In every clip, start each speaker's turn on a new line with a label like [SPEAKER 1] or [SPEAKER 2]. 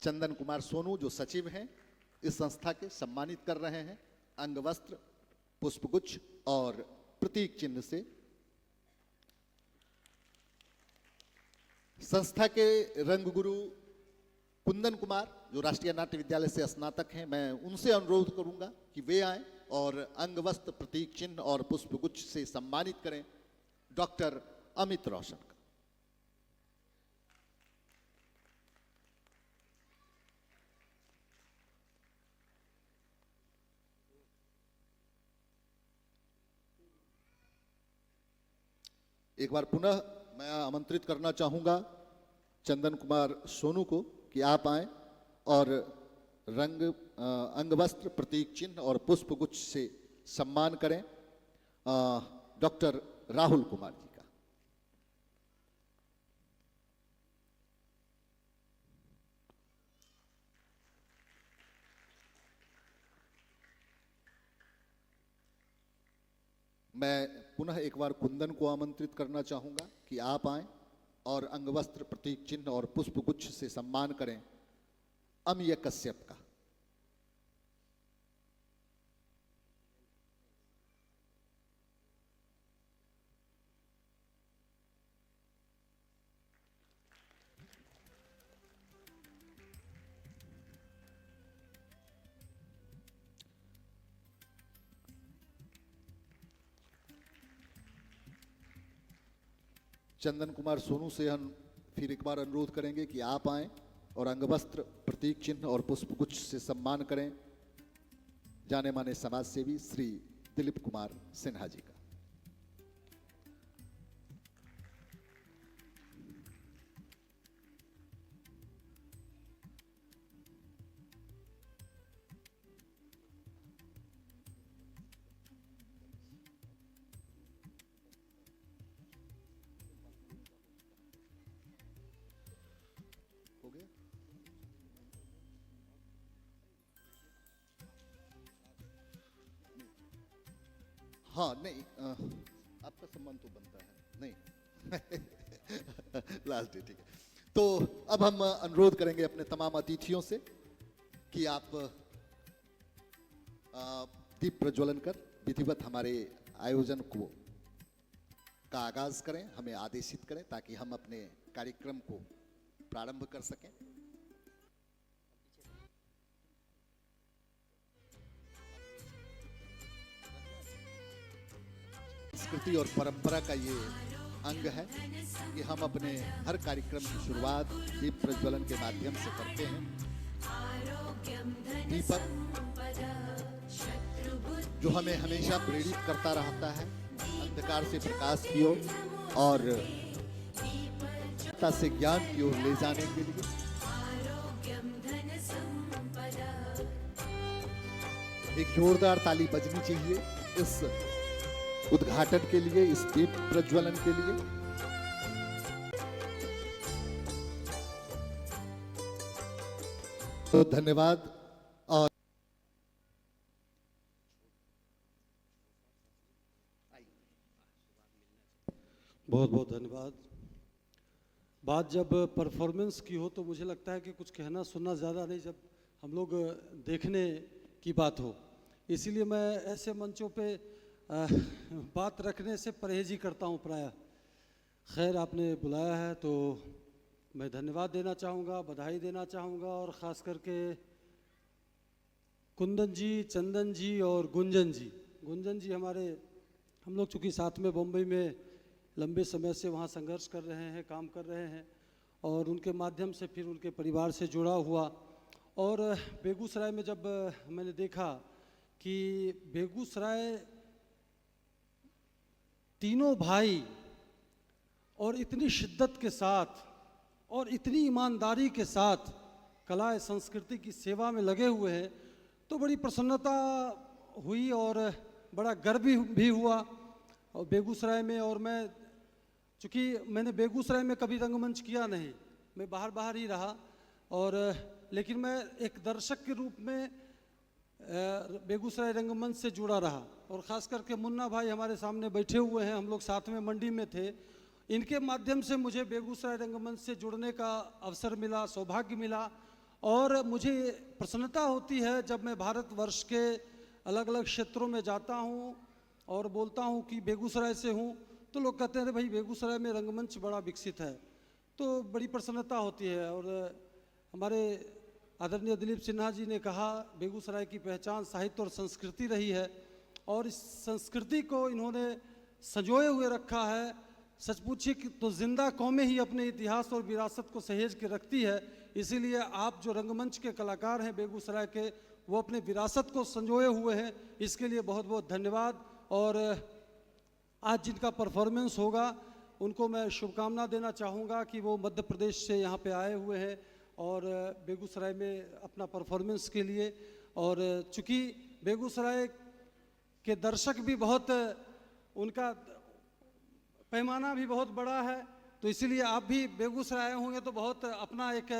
[SPEAKER 1] चंदन कुमार सोनू जो सचिव हैं इस संस्था के, सम्मानित कर रहे हैं अंग वस्त्र, पुष्पगुच्छ और प्रतीक चिन्ह से। संस्था के रंगगुरु कुंदन कुमार जो राष्ट्रीय नाट्य विद्यालय से स्नातक हैं, मैं उनसे अनुरोध करूंगा कि वे आएं और अंग वस्त्र, प्रतीक चिन्ह और पुष्पगुच्छ से सम्मानित करें डॉक्टर अमित रोशन का। एक बार पुनः मैं आमंत्रित करना चाहूंगा चंदन कुमार सोनू को कि आप आएं और अंग वस्त्र, प्रतीक चिन्ह और पुष्पगुच्छ से सम्मान करें डॉक्टर राहुल कुमार जी का। मैं पुनः एक बार कुंदन को आमंत्रित करना चाहूंगा कि आप आएं और अंगवस्त्र, प्रतीक चिन्ह और पुष्पगुच्छ से सम्मान करें अमिय कश्यप का। चंदन कुमार सोनू से हम फिर एक बार अनुरोध करेंगे कि आप आएं और अंगवस्त्र, प्रतीक चिन्ह और पुष्पगुच्छ से सम्मान करें जाने माने समाज सेवी श्री दिलीप कुमार सिन्हा जी का। हो गया? हाँ नहीं, आपका सम्मान तो बनता है नहीं। लास्ट डे, ठीक है। तो अब हम अनुरोध करेंगे अपने तमाम अतिथियों से कि आप दीप प्रज्वलन कर विधिवत हमारे आयोजन को का आगाज करें, हमें आदेशित करें ताकि हम अपने कार्यक्रम को प्रारंभ कर सकें। संस्कृति और परंपरा का ये अंग है कि हम अपने हर कार्यक्रम की शुरुआत दीप प्रज्वलन के माध्यम से करते हैं। दीपक जो हमें हमेशा प्रेरित करता रहता है अंधकार से प्रकाश की ओर और सत्ता से ज्ञान की ओर ले जाने के लिए। एक जोरदार ताली बजनी चाहिए इस उद्घाटन के लिए, इस दीप प्रज्वलन के लिए। तो धन्यवाद। और
[SPEAKER 2] बहुत बहुत धन्यवाद। बात जब परफॉर्मेंस की हो तो मुझे लगता है कि कुछ कहना सुनना ज़्यादा नहीं, जब हम लोग देखने की बात हो। इसीलिए मैं ऐसे मंचों पे बात रखने से परहेज ही करता हूँ प्रायः। खैर, आपने बुलाया है तो मैं धन्यवाद देना चाहूँगा, बधाई देना चाहूँगा और ख़ास करके कुंदन जी, चंदन जी और गुंजन जी। गुंजन जी हम लोग चूँकि साथ में बम्बई में लंबे समय से वहाँ संघर्ष कर रहे हैं, काम कर रहे हैं और उनके माध्यम से फिर उनके परिवार से जुड़ा हुआ। और बेगूसराय में जब मैंने देखा कि बेगूसराय तीनों भाई और इतनी शिद्दत के साथ और इतनी ईमानदारी के साथ कला संस्कृति की सेवा में लगे हुए हैं तो बड़ी प्रसन्नता हुई और बड़ा गर्व भी हुआ। और बेगूसराय में, और मैं चूँकि मैंने बेगूसराय में कभी रंगमंच किया नहीं, मैं बाहर ही रहा, और लेकिन मैं एक दर्शक के रूप में बेगूसराय रंगमंच से जुड़ा रहा। और ख़ास करके मुन्ना भाई हमारे सामने बैठे हुए हैं, हम लोग साथ में मंडी में थे। इनके माध्यम से मुझे बेगूसराय रंगमंच से जुड़ने का अवसर मिला, सौभाग्य मिला और मुझे प्रसन्नता होती है जब मैं भारतवर्ष के अलग अलग क्षेत्रों में जाता हूँ और बोलता हूँ कि बेगूसराय से हूँ, तो लोग कहते हैं अरे भाई बेगूसराय में रंगमंच बड़ा विकसित है, तो बड़ी प्रसन्नता होती है। और हमारे आदरणीय दिलीप सिन्हा जी ने कहा बेगूसराय की पहचान साहित्य और संस्कृति रही है, और इस संस्कृति को इन्होंने संजोए हुए रखा है। सच पूछिए कि तो जिंदा कौमें ही अपने इतिहास और विरासत को सहेज के रखती है। इसीलिए आप जो रंगमंच के कलाकार हैं बेगूसराय के, वो अपने विरासत को संजोए हुए हैं, इसके लिए बहुत बहुत धन्यवाद। और आज जिनका परफॉर्मेंस होगा उनको मैं शुभकामना देना चाहूँगा कि वो मध्य प्रदेश से यहाँ पे आए हुए हैं और बेगूसराय में अपना परफॉर्मेंस के लिए। और चूँकि बेगूसराय के दर्शक भी बहुत, उनका पैमाना भी बहुत बड़ा है, तो इसीलिए आप भी बेगूसराय आए होंगे तो बहुत अपना एक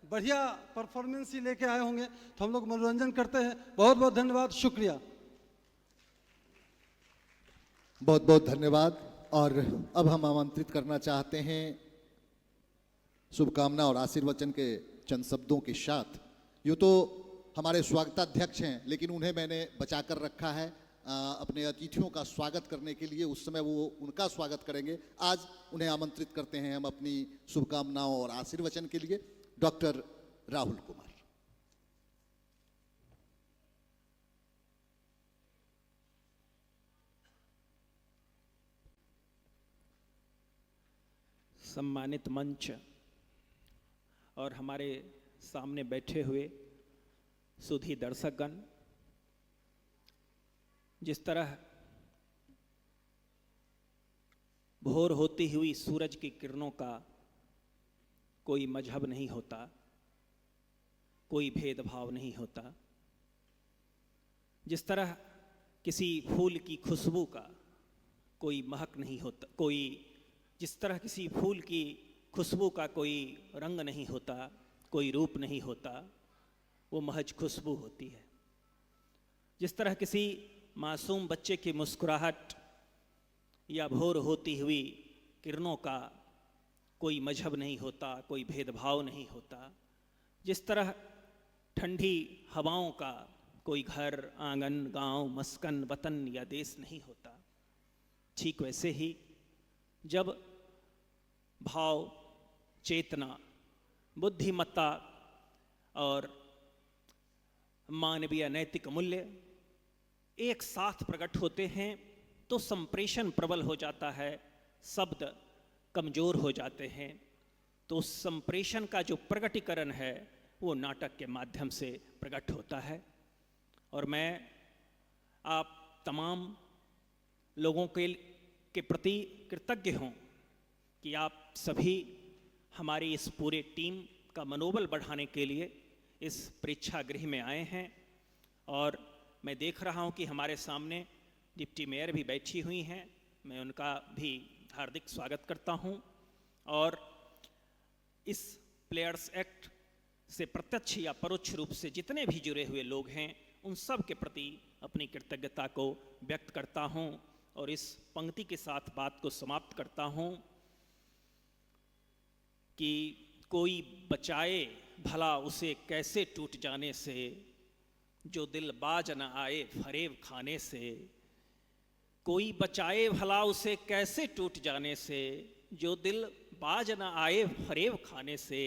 [SPEAKER 2] बढ़िया परफॉर्मेंस ही लेके आए होंगे, तो हम लोग मनोरंजन करते हैं। बहुत बहुत धन्यवाद, शुक्रिया।
[SPEAKER 1] बहुत बहुत धन्यवाद। और अब हम आमंत्रित करना चाहते हैं शुभकामना और आशीर्वचन के चंद शब्दों के साथ। यूँ तो हमारे स्वागताध्यक्ष हैं, लेकिन उन्हें मैंने बचा कर रखा है अपने अतिथियों का स्वागत करने के लिए। उस समय वो उनका स्वागत करेंगे। आज उन्हें आमंत्रित करते हैं हम अपनी शुभकामनाओं और आशीर्वचन के लिए। डॉक्टर राहुल कुमार।
[SPEAKER 3] सम्मानित मंच और हमारे सामने बैठे हुए सुधी दर्शकगण, जिस तरह भोर होती हुई सूरज की किरणों का कोई मजहब नहीं होता, कोई भेदभाव नहीं होता, जिस तरह किसी फूल की खुशबू का कोई महक नहीं होता, जिस तरह किसी फूल की खुशबू का कोई रंग नहीं होता, कोई रूप नहीं होता, वो महज खुशबू होती है। जिस तरह किसी मासूम बच्चे की मुस्कुराहट या भोर होती हुई किरणों का कोई मजहब नहीं होता, कोई भेदभाव नहीं होता, जिस तरह ठंडी हवाओं का कोई घर, आंगन, गांव, मस्कन, वतन या देश नहीं होता, ठीक वैसे ही जब भाव, चेतना, बुद्धिमत्ता और मानवीय नैतिक मूल्य एक साथ प्रकट होते हैं तो संप्रेषण प्रबल हो जाता है, शब्द कमजोर हो जाते हैं। तो उस संप्रेषण का जो प्रकटीकरण है वो नाटक के माध्यम से प्रकट होता है। और मैं आप तमाम लोगों के प्रति कृतज्ञ हूँ कि आप सभी हमारी इस पूरे टीम का मनोबल बढ़ाने के लिए इस प्रेक्षागृह में आए हैं। और मैं देख रहा हूं कि हमारे सामने डिप्टी मेयर भी बैठी हुई हैं, मैं उनका भी हार्दिक स्वागत करता हूं। और इस प्लेयर्स एक्ट से प्रत्यक्ष या परोक्ष रूप से जितने भी जुड़े हुए लोग हैं उन सब के प्रति अपनी कृतज्ञता को व्यक्त करता हूं। और इस पंक्ति के साथ बात को समाप्त करता हूं कि कोई बचाए भला उसे कैसे टूट जाने से, जो दिल बाज न आए फरेब खाने से। कोई बचाए भला उसे कैसे टूट जाने से, जो दिल बाज न आए फरेब खाने से।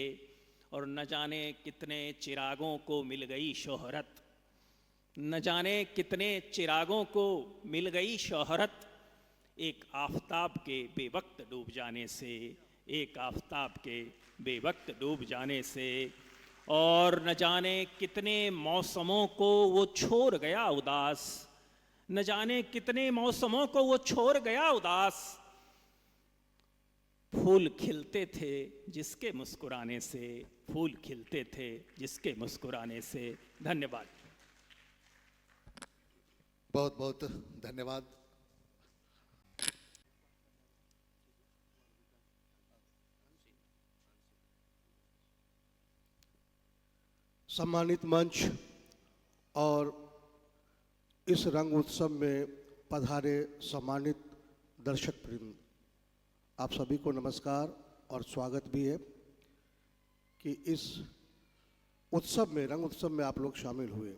[SPEAKER 3] और न जाने कितने चिरागों को मिल गई शोहरत, न जाने कितने चिरागों को मिल गई शोहरत, एक आफताब के बेवक्त डूब जाने से, एक आफताब के बेवक्त डूब जाने से। और न जाने कितने मौसमों को वो छोड़ गया उदास, न जाने कितने मौसमों को वो छोड़ गया उदास। फूल खिलते थे जिसके मुस्कुराने से, फूल खिलते थे जिसके मुस्कुराने से। धन्यवाद।
[SPEAKER 1] बहुत बहुत धन्यवाद।
[SPEAKER 4] सम्मानित मंच और इस रंग उत्सव में पधारे सम्मानित दर्शक वृंद, आप सभी को नमस्कार और स्वागत भी है कि इस उत्सव में, रंग उत्सव में आप लोग शामिल हुए।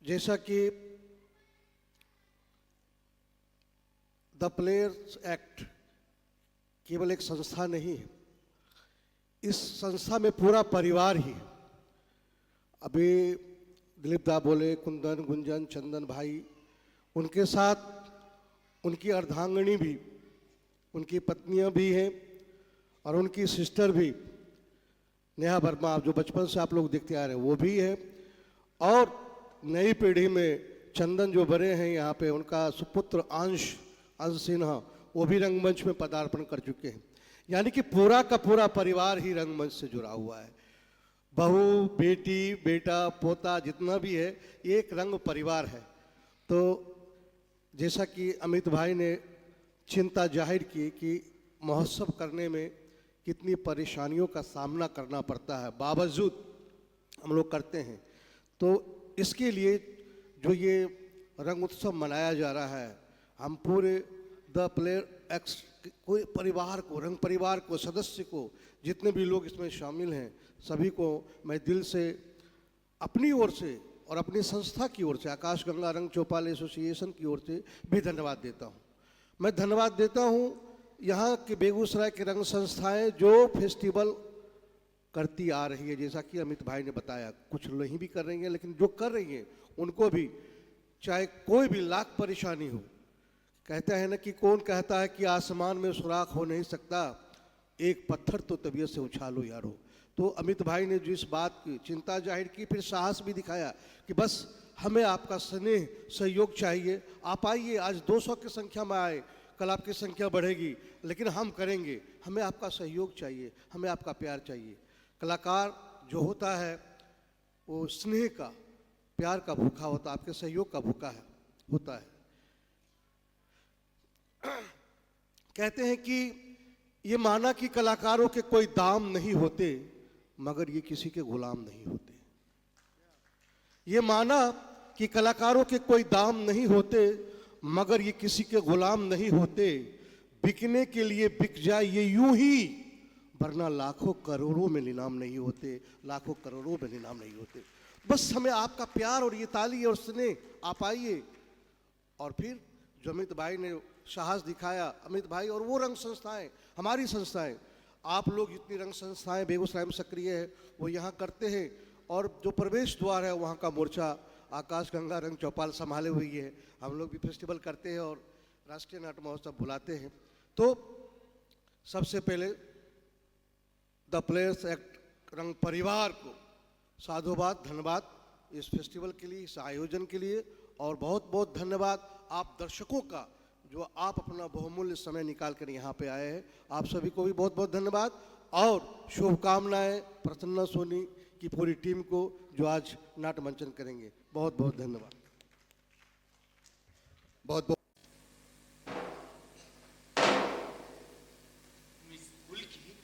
[SPEAKER 4] जैसा कि द प्लेयर्स एक्ट केवल एक संस्था नहीं है, इस संस्था में पूरा परिवार ही है। अभी दिलीप दा बोले, कुंदन, गुंजन, चंदन भाई, उनके साथ उनकी अर्धांगिनी भी, उनकी पत्नियां भी हैं और उनकी सिस्टर भी नेहा वर्मा, जो बचपन से आप लोग देखते आ रहे हैं, वो भी है। और नई पीढ़ी में चंदन जो बड़े हैं यहाँ पे, उनका सुपुत्र अंश सिन्हा, वो भी रंगमंच में पदार्पण कर चुके हैं। यानी कि पूरा का पूरा परिवार ही रंगमंच से जुड़ा हुआ है। बहू, बेटी, बेटा, पोता, जितना भी है, एक रंग परिवार है। तो जैसा कि अमित भाई ने चिंता जाहिर की कि महोत्सव करने में कितनी परेशानियों का सामना करना पड़ता है, बावजूद हम लोग करते हैं। तो इसके लिए जो ये रंग उत्सव मनाया जा रहा है, हम पूरे द प्लेयर एक्स कोई परिवार को, रंग परिवार को, सदस्य को, जितने भी लोग इसमें शामिल हैं, सभी को मैं दिल से अपनी ओर से और अपनी संस्था की ओर से, आकाश गंगा रंग चौपाल एसोसिएशन की ओर से भी धन्यवाद देता हूँ। मैं धन्यवाद देता हूँ यहाँ के बेगूसराय के रंग संस्थाएं जो फेस्टिवल करती आ रही है। जैसा कि अमित भाई ने बताया, कुछ नहीं भी कर रही हैं, लेकिन जो कर रही हैं उनको भी, चाहे कोई भी लाख परेशानी हो, कहते हैं ना कि कौन कहता है कि आसमान में सुराख हो नहीं सकता, एक पत्थर तो तबीयत से उछालो यारो। तो अमित भाई ने जो इस बात की चिंता जाहिर की, फिर साहस भी दिखाया कि बस हमें आपका स्नेह, सहयोग चाहिए, आप आइए, आज 200 की संख्या में आए, कल आपकी संख्या बढ़ेगी, लेकिन हम करेंगे, हमें आपका सहयोग चाहिए, हमें आपका प्यार चाहिए। कलाकार जो होता है वो स्नेह का, प्यार का भूखा होता है, आपके सहयोग का भूखा होता है। कहते हैं कि ये माना कि कलाकारों के कोई दाम नहीं होते, मगर ये किसी के गुलाम नहीं होते। ये माना कि कलाकारों के कोई दाम नहीं होते, मगर ये किसी के गुलाम नहीं होते। बिकने के लिए बिक जाए ये यूं ही, वरना लाखों करोड़ों में नीलाम नहीं होते, लाखों करोड़ों में नीलाम नहीं होते। बस हमें आपका प्यार और ये ताली और स्नेह, आप आइए। और फिर जो अमित भाई ने साहस दिखाया, अमित भाई और वो रंग संस्थाएं, हमारी संस्थाएं, आप लोग जितनी रंग संस्थाएं बेगूसराय में सक्रिय है वो यहाँ करते हैं। और जो प्रवेश द्वार है वहाँ का मोर्चा आकाश गंगा रंग चौपाल संभाले हुई है। हम लोग भी फेस्टिवल करते हैं और राष्ट्रीय नाट्य महोत्सव बुलाते हैं। तो सबसे पहले द प्लेयर्स एक्ट रंग परिवार को साधुवाद, धन्यवाद इस फेस्टिवल के लिए, इस आयोजन के लिए। और बहुत बहुत धन्यवाद आप दर्शकों का, जो आप अपना बहुमूल्य समय निकाल कर यहाँ पे आए हैं। आप सभी को भी बहुत बहुत धन्यवाद और शुभकामनाएं प्रसन्ना सोनी की पूरी टीम को, जो आज नाट्य मंचन करेंगे। बहुत बहुत धन्यवाद।
[SPEAKER 1] बहुत बहुत
[SPEAKER 5] स्कूल की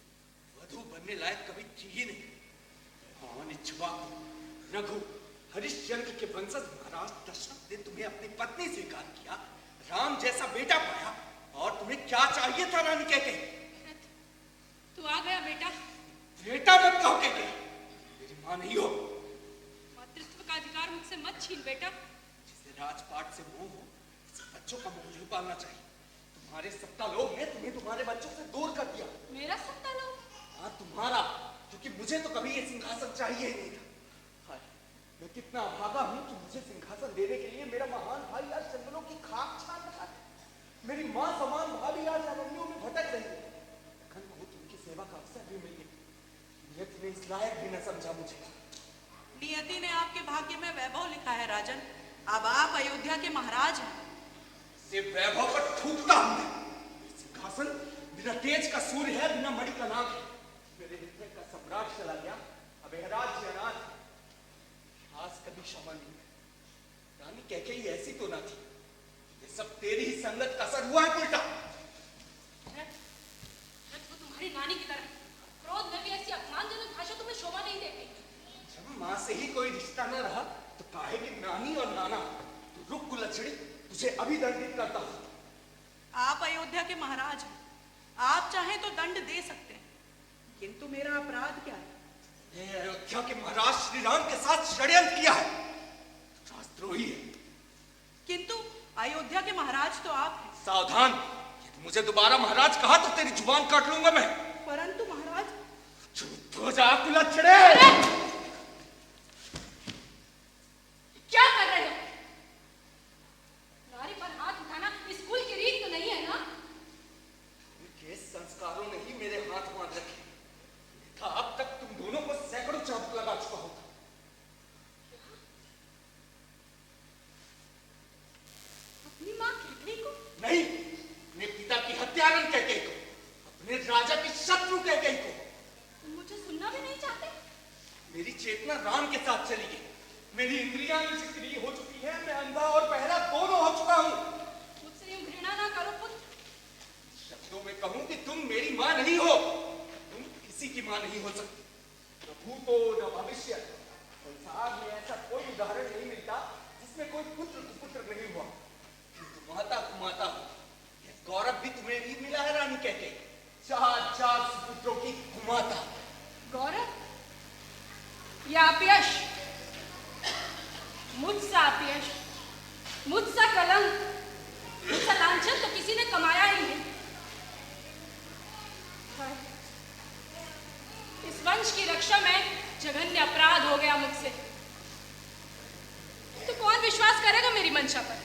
[SPEAKER 5] वधू बनने लायक कभी थी ही नहीं। हाँ, इक्ष्वाकु, रघु, हरिश्चंद्र के वंशज महाराज दशरथ ने तुम्हें अपनी पत्नी स्वीकार किया, राम जैसा बेटा पाया, और तुम्हें क्या चाहिए था रानी कह के?
[SPEAKER 6] तू आ गया बेटा।
[SPEAKER 5] बेटा मत कहो कह के, मेरी मां नहीं हो।
[SPEAKER 6] मातृत्व का अधिकार मुझसे मत छीन बेटा।
[SPEAKER 5] जिसे राजपाट से मोह हो, उसे बच्चों का मोह नहीं पालना चाहिए। तुम्हारे सत्ता लोग ने तुम्हें तुम्हारे बच्चों से दूर कर दिया।
[SPEAKER 6] मेरा सत्ता लोग?
[SPEAKER 5] हाँ, तुम्हारा, क्योंकि मुझे तो कभी ये सिंहासन चाहिए ही नहीं था। हाय, मैं कितना अभागा हूँ कि मुझे सिंहासन देने के लिए मेरा महान भाई आज जंगलों की खाक छान रहा है। मेरी माँ समान भाभी आज अरण्यों में भटक रही है। लखन को तुमकी सेवा का अवसर भी मिल गया, नियति ने इस लायक भी न समझा मुझे।
[SPEAKER 7] नियति ने आपके भाग्य में वैभव लिखा है राजन। अब आप अयोध्या के महाराज हैं।
[SPEAKER 5] से वैभव पर थूकता हूं मैं। सिंहासन बिना तेज का सूर्य है, बिना मणि का नाग है। मेरे हृदय का सम्राट चला गया, अब यह राज्य अनाथ है। आज कभी क्षमा नहीं। रानी कैकेयी ऐसी तो ना थी। ये सब तेरी ही संगत का असर हुआ है उल्टा।
[SPEAKER 6] वो तुम्हारी नानी की तरह क्रोध में भी ऐसी अपमानजनक भाषा तुम्हें शोभा नहीं देती।
[SPEAKER 5] जब माँ से ही कोई रिश्ता न रहा तो काहे की नानी और नाना। तो रुक कुलच्छड़ी, तुझे अभी दंडित करता हूं।
[SPEAKER 7] आप अयोध्या के महाराज हैं, आप चाहें तो दंड दे सकते हैं। किंतु मेरा अपराध क्या है?
[SPEAKER 5] ये अयोध्या के महाराज श्री राम के साथ षड्यंत्र किया है, राष्ट्रद्रोही है।
[SPEAKER 7] किंतु अयोध्या के महाराज तो आप हैं।
[SPEAKER 5] सावधान, यदि मुझे दोबारा महाराज कहा तो तेरी जुबान काट लूंगा मैं।
[SPEAKER 7] परंतु महाराज,
[SPEAKER 5] चुप हो जा कुलच्छड़े।
[SPEAKER 6] क्या कर रहे हो? नारी पर हाथ उठाना स्कूल की रीत तो नहीं है ना?
[SPEAKER 5] इनके संस्कारों ने ही मेरे हाथ बांध रखे था। अब तक तुम दोनों को सैकड़ों चाबुक लगा चुका होता।
[SPEAKER 6] अपनी माँ कैकेयी को?
[SPEAKER 5] नहीं, अपने पिता की हत्यारन कैकेयी को, अपने राजा की शत्रु कैकेयी को।
[SPEAKER 6] तुम मुझे सुनना भी नहीं चाहते?
[SPEAKER 5] मेरी चेतना राम के साथ चली गई। मेरी इंद्रियां निष्क्रिय हो चुकी हैं। मैं अंधा और बहरा दोनों हो चुका हूँ।
[SPEAKER 6] मुझसे यूं घृणा ना करो पुत्र।
[SPEAKER 5] शब्दों में कहूं कि तुम मेरी मां नहीं हो, तुम किसी की मां नहीं हो सकती। न भूतो न भविष्य, संसार में ऐसा कोई उदाहरण नहीं मिलता जिसमें कोई पुत्र कुपुत्र नहीं हुआ। किंतु माता कुमाता हो, यह गौरव भी तुम्हें भी मिला है रानी कहके। 4 सुपुत्रों की कुमाता।
[SPEAKER 6] गौरव या अपयश? मुझसा अपयश, मुझसा कलंक, मुझसा लांछन तो किसी ने कमाया ही नहीं। हाय, इस वंश की रक्षा में जघन्य अपराध हो गया मुझसे। तो कौन विश्वास करेगा मेरी मंशा पर,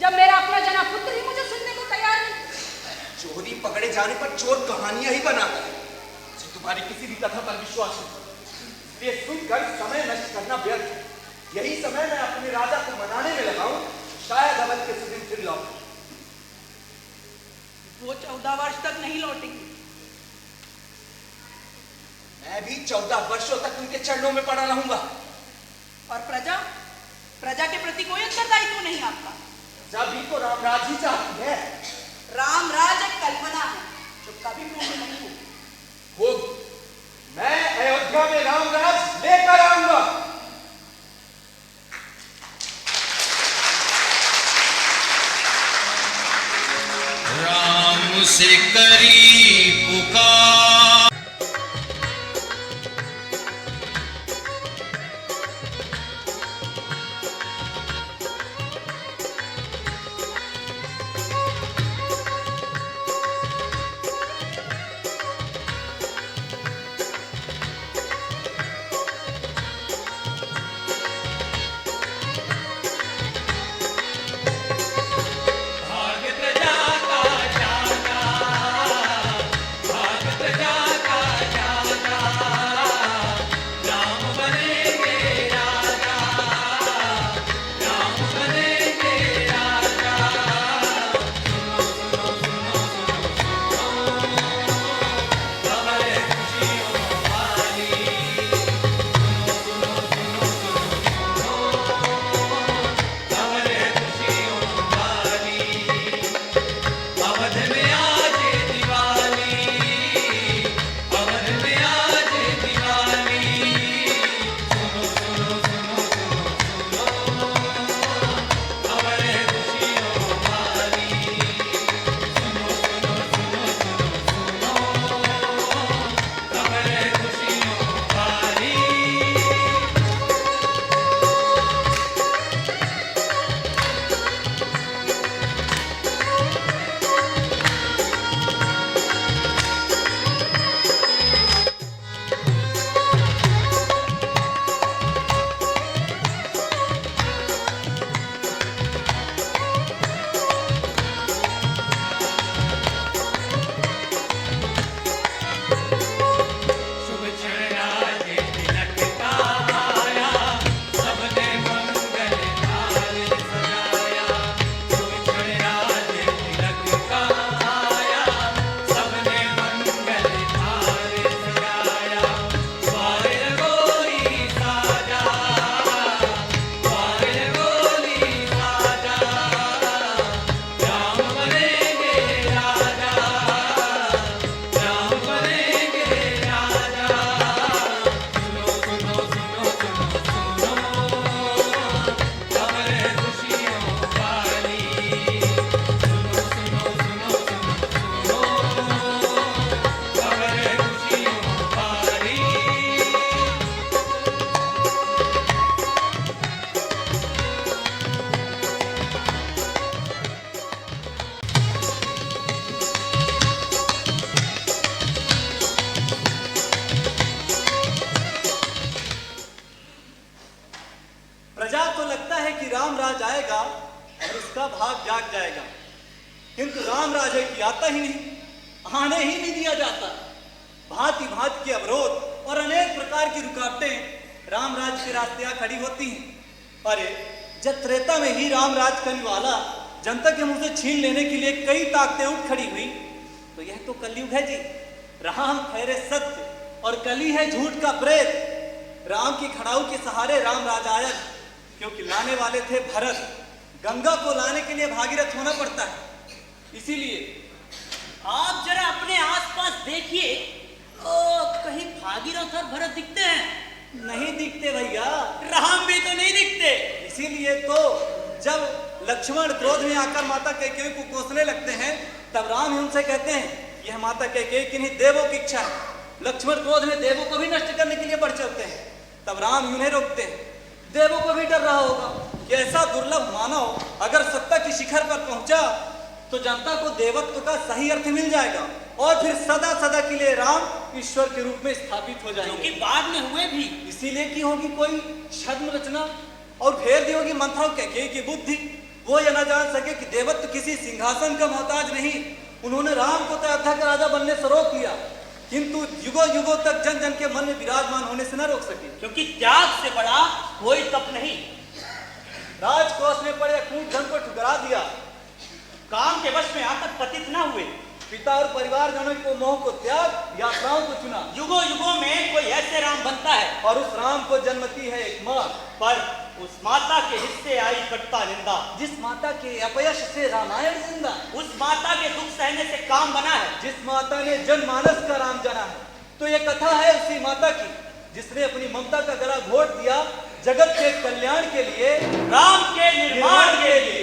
[SPEAKER 6] जब मेरा अपना जना पुत्र ही मुझे सुनने को तैयार नहीं?
[SPEAKER 5] चोरी पकड़े जाने पर चोर कहानियां ही बनाता है। मुझे तुम्हारी किसी भी कथा पर विश्वास नहीं। इसलिए सुनकर समय नष्ट करना व्यर्थ है। यही समय मैं अपने राजा को मनाने में लगाऊं, शायद अवध के सुदिन फिर लौटे।
[SPEAKER 7] वो 14 वर्ष तक नहीं लौटेंगे।
[SPEAKER 5] मैं भी 14 वर्षों तक उनके चरणों में पड़ा रहूंगा।
[SPEAKER 7] और प्रजा के प्रति कोई उत्तरदायित्व नहीं आपका।
[SPEAKER 5] जब भी तो रामराज ही चाहती है।
[SPEAKER 7] रामराज एक कल्पना है जो कभी पूर्ण नहीं होगी।
[SPEAKER 5] होगी। मैं अयोध्या में रामराज लेकर आऊंगा।
[SPEAKER 8] राम से करी पुकार।
[SPEAKER 3] भाग प्रजा का जागा, भाग
[SPEAKER 5] और उसका भाग जाग जाएगा। किंतु राम राज्य की आता ही नहीं, आने ही नहीं दिया जाता। भांति भांति के अवरोध और अनेक प्रकार की रुकावटें राम राज्य के रास्ते आ खड़ी होती हैं। अरे जब त्रेता में ही राम राज्य का निवाला जनता के मुंह से छीन लेने के लिए कई ताकतें उठ खड़ी हुई, तो यह तो कलयुग है जी। राम ठहरे सत्य और कली है झूठ का प्रेत। राम की खड़ाऊ के सहारे राम राज आया, क्योंकि लाने वाले थे भरत। गंगा को लाने के लिए भागीरथ होना पड़ता है। इसीलिए
[SPEAKER 9] आप जरा अपने आसपास देखिए, कहीं भागीरथ और भरत दिखते हैं?
[SPEAKER 5] नहीं दिखते भैया,
[SPEAKER 9] राम भी तो नहीं दिखते।
[SPEAKER 5] इसीलिए तो जब लक्ष्मण क्रोध में आकर माता कैकेयी को कोसने लगते हैं, तब राम ही उनसे कहते हैं यह माता कैकेयी किन्हीं देवों की इच्छा है। लक्ष्मण क्रोध में देवों को भी नष्ट करने के लिए बढ़ चलते हैं, तब राम उन्हें रोकते हैं। देवों को भी डर रहा होगा कि ऐसा दुर्लभ मानव अगर सत्ता की शिखर पर पहुंचा तो जनता को देवत्व का सही अर्थ मिल जाएगा और फिर सदा सदा के लिए राम ईश्वर के रूप में स्थापित हो जाएंगे।
[SPEAKER 9] क्योंकि बाद में हुए भी
[SPEAKER 5] इसीलिए की होगी कोई छद्म रचना और फेर दी होगी मंथराओ कैकेयी की बुद्धि। वो यह न जान सके कि देवत्व किसी सिंहासन का मोहताज नहीं। उन्होंने राम को तो अयोध्या का राजा बनने से रोक लिया, किंतु युगों युगों तक जन जन के मन में विराजमान होने से न रोक सके।
[SPEAKER 9] क्योंकि त्याग से बड़ा कोई तप नहीं।
[SPEAKER 5] राजकोष में पड़े अकूट धन को ठुकरा दिया,
[SPEAKER 9] काम के वश में आकर पतित न हुए,
[SPEAKER 5] पिता और परिवार जनों को मोह को त्याग यात्राओं को चुना।
[SPEAKER 9] युगों युगों में कोई ऐसे राम बनता है
[SPEAKER 5] और उस राम को जन्मती है एक माँ,
[SPEAKER 9] पर उस माता के हिस्से आई कटता निंदा।
[SPEAKER 5] जिस माता के अपयश से रामायण जिंदा,
[SPEAKER 9] उस माता के दुख सहने से काम बना है,
[SPEAKER 5] जिस माता ने जनमानस का राम जना है। तो ये कथा है उसी माता की जिसने अपनी ममता का गला घोट दिया जगत के कल्याण के लिए,
[SPEAKER 9] राम के निर्माण के लिए।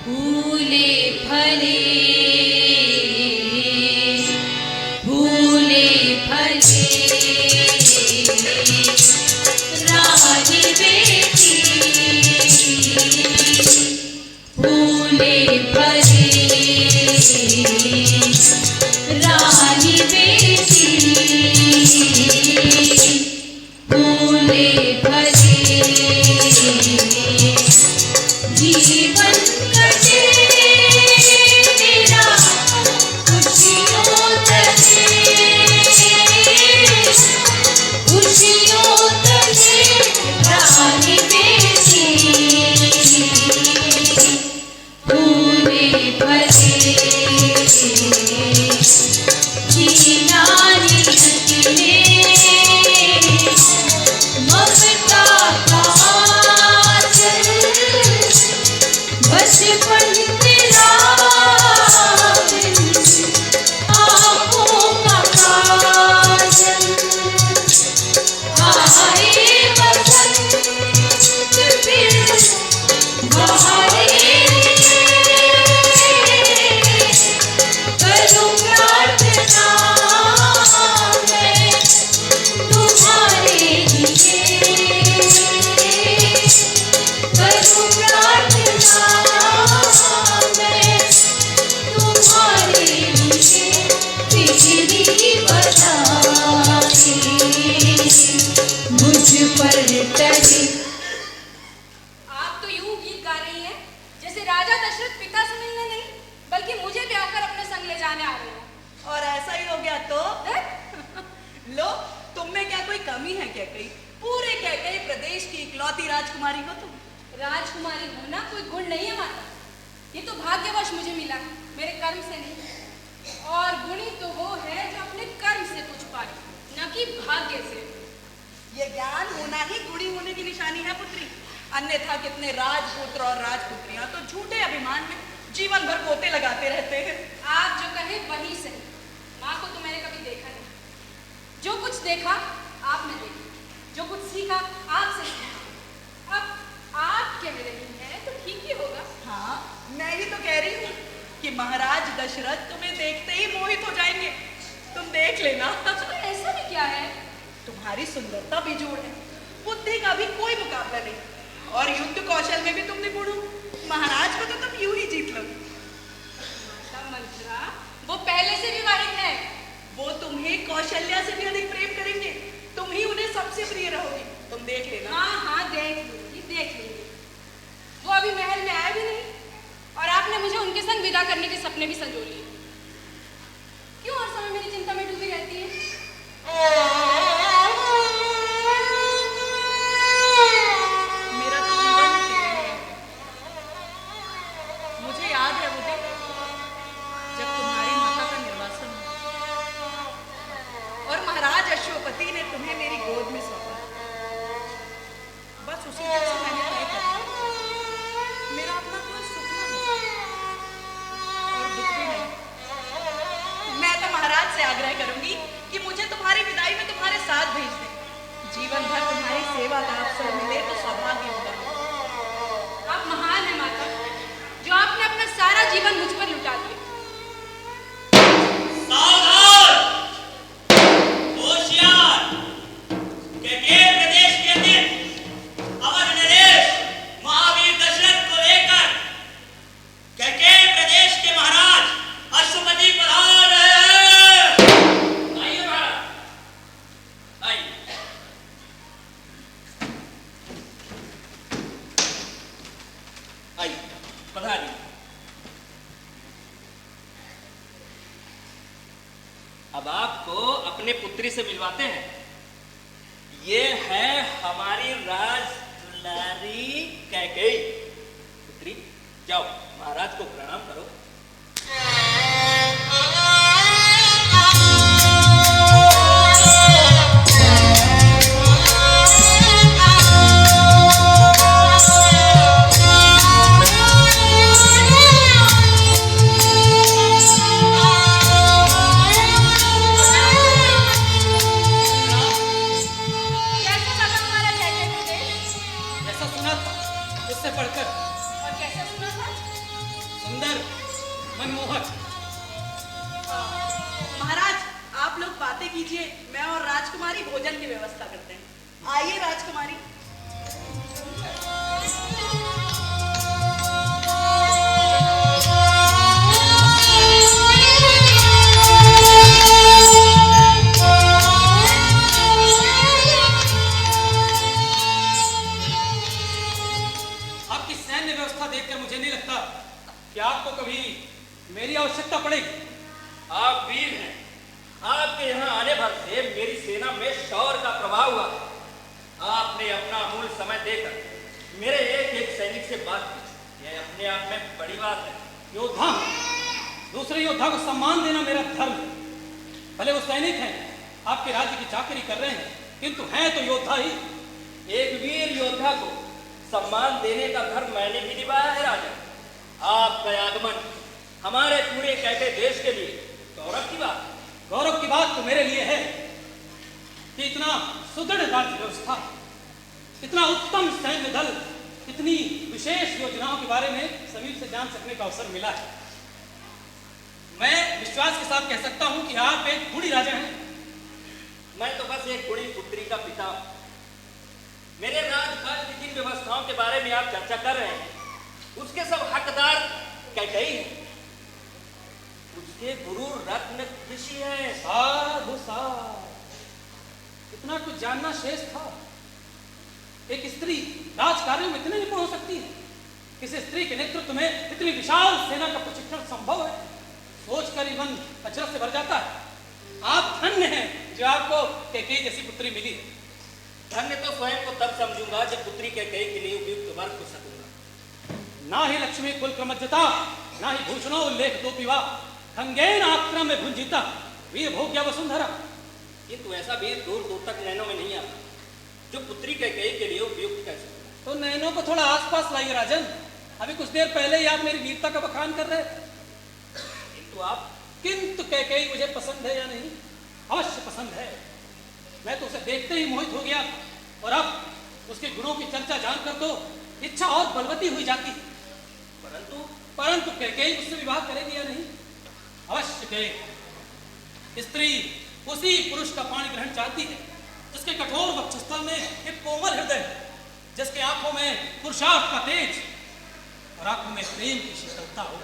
[SPEAKER 6] फूले फले फूले फले रानी बेटी, फूले फले रानी बेटी, फूले फले जीवन कटे तेरा खुशियों तले, खुशियों तले रानी बेटी, फूले फले नारी ने ममता का बचपन तेरा आँखों का काजल, आए बसंत फिर बहारे, करूँ प्रार्थना मैं तुम्हारे लिए, करूँ प्रार्थना मैं तुम्हारे लिए, बिजली बता मुझ पर टली।
[SPEAKER 10] आप तो यूं गीत गा रही हैं जैसे राजा दशरथ पिता से मिलने नहीं बल्कि मुझे ब्याह कर अपने संग ले जाने आ रहे हो।
[SPEAKER 7] और ऐसा ही हो गया तो लो, तुम में क्या कोई कमी है क्या? कहीं पूरे कैकेयी प्रदेश की इकलौती राजकुमारी हो तुम।
[SPEAKER 10] राजकुमारी होना कोई गुण नहीं है माता, ये तो भाग्यवश मुझे मिला, मेरे कर्म से नहीं। और गुणी तो वो है जो अपने कर्म से कुछ पाए, न कि भाग्य से।
[SPEAKER 7] ये ज्ञान होना ही गुणी होने की निशानी है पुत्री, अन्यथा कितने राजपुत्र और राजपुत्रियां तो झूठे अभिमान में जीवन भर पोते लगाते रहते हैं।
[SPEAKER 10] आप जो कहे वही सही। माँ को तो मैंने कभी देखा नहीं, जो कुछ देखा आपने देखा, जो कुछ सीखा आपसे सीखा। अब आप कह रही हैं तो ठीक ही होगा।
[SPEAKER 7] हाँ, मैं ही तो कह रही हूँ कि महाराज दशरथ तुम्हें देखते ही मोहित हो जाएंगे। तुम देख लेना।
[SPEAKER 10] ऐसा भी क्या है?
[SPEAKER 7] तुम्हारे तुम्हारी सुंदरता बेजोड़ है, बुद्धि का भी कोई मुकाबला नहीं, और युद्ध कौशल में भी तुम निपुण हो। महाराज को तो तुम यूं ही जीत लोगे।
[SPEAKER 10] मंत्रा, वो पहले से विवाहित है।
[SPEAKER 7] वो तुम्हें कौशल्या से भी अधिक प्रेम करेंगे, तुम ही उन्हें सबसे प्रिय रहोगी, तुम देख लेना।
[SPEAKER 10] हाँ हाँ, देख लूंगी। वो अभी महल में आए भी नहीं और आपने मुझे उनके संग विदा करने के सपने भी संजो लिए। क्यों हर समय मेरी चिंता में डूबी रहती है?
[SPEAKER 7] मेरा तो जीवन ही तेरे में है। मुझे याद है वो दिन जब तुम्हारी माता का निर्वासन हुआ और महाराज अश्वपति ने तुम्हें मेरी गोद में सौंपा। बस उसी दिन से मैंने तय कर लिया, मेरा अपना कोई सुख न हो और दुख भी नहीं। मैं तो महाराज से आग्रह करूंगी कि मुझे तुम्हारी विदाई में तुम्हारे साथ भेज दें। जीवन भर तुम्हारी सेवा का अवसर मिले तो सौभाग्य होगा।
[SPEAKER 10] आप महान है माता, जो आपने अपना सारा जीवन मुझ पर लुटा दिया।
[SPEAKER 9] सावधान! होशियार! कैकेय प्रदेश के दिन अवध नरेश महावीर दशरथ को लेकर कैकेय प्रदेश के महाराज अश्वपति पधार रहे हैं। आइए महाराज, आइए। आइए, पधारिए। अब आपको अपने पुत्री से मिलवाते हैं। ये है हमारी राजदुलारी कैकेयी। पुत्री, जाओ महाराज को प्रणाम करो।
[SPEAKER 10] कैसा लगा हमारा कैकेय प्रदेश?
[SPEAKER 9] जैसा सुना था उससे बढ़कर
[SPEAKER 10] और कैसा सुना था?
[SPEAKER 9] सुंदर, मनमोहक।
[SPEAKER 7] महाराज, आप लोग बातें कीजिए, मैं और राजकुमारी भोजन की व्यवस्था करते हैं। आइए राजकुमारी।
[SPEAKER 2] आपकी सैन्य व्यवस्था देखकर मुझे नहीं लगता कि आपको कभी मेरी आवश्यकता पड़ेगी।
[SPEAKER 9] आप वीर हैं। आपके यहाँ आने भर से मेरी सेना में शौर्य का प्रभाव हुआ। आपने अपना अमूल्य समय देकर मेरे एक एक सैनिक से बात की, यह अपने आप में बड़ी बात है।
[SPEAKER 2] योद्धा, दूसरे योद्धा को सम्मान देना मेरा धर्म है। भले वो सैनिक हैं, आपके राज्य की चाकरी कर रहे हैं, किंतु हैं तो योद्धा ही।
[SPEAKER 9] एक वीर योद्धा को सम्मान देने का धर्म मैंने भी निभाया है राजा। आपका आगमन हमारे पूरे कैकेय देश के लिए गौरव की बात है।
[SPEAKER 2] गौरव की बात तो मेरे लिए है कि इतना सुदृढ़ राज्य व्यवस्था, इतना उत्तम सैन्य दल, इतनी विशेष योजनाओं के बारे में समीप से जान सकने का अवसर मिला है। मैं विश्वास के साथ कह सकता हूं कि आप एक गुणी राजा हैं।
[SPEAKER 9] मैं तो बस एक गुणी पुत्री का पिता हूं। मेरे राजकाज की जिन व्यवस्थाओं के बारे में आप चर्चा कर रहे हैं, उसके सब हकदार कैकेयी हैं। उसके गुरु रत्न ऋषि हैं।
[SPEAKER 2] साधु साध, इतना कुछ जानना शेष था। एक स्त्री राजकार्यों में इतने निपुण हो सकती है? किसी स्त्री के नेतृत्व में इतनी विशाल सेना का प्रशिक्षण संभव है? सोचकर ही मन अचरज से भर जाता है। आप धन्य हैं जो आपको कैकेयी जैसी पुत्री मिली है।
[SPEAKER 9] धन्य तो स्वयं को तब समझूंगा जब पुत्री कैकेयी के लिए उपयुक्त वर हो सकूंगा।
[SPEAKER 2] ना ही लक्ष्मी कुल क्रमज्जता, ना ही भूषणों उल्लेख दो पिवा, खंगेन आक्रम में भुंजिता, वीर भोग्या वसुंधरा।
[SPEAKER 9] किंतु ऐसा वीर दूर दूर तक नैनों में नहीं आता जो पुत्री कैकेयी के लिए उपयुक्त कह सकता।
[SPEAKER 2] तो नैनों को थोड़ा आसपास लाइए राजन। अभी कुछ देर पहले ही आप मेरी वीरता का बखान कर रहे थे। किंतु कैकेयी मुझे पसंद है या नहीं? अवश्य पसंद है। मैं तो उसे देखते ही मोहित हो गया और अब उसके गुणों की चर्चा जानकर तो इच्छा और बलवती हुई जाती। परंतु कैकेयी उससे विवाह करेगी या नहीं? अवश्य करेगी। स्त्री उसी पुरुष का पाणी ग्रहण चाहती है जिसके कठोर वक्षस्थल में एक कोमल हृदय है, जिसके आंखों में पुरुषार्थ का तेज और आंखों में प्रेम की शीतलता हो,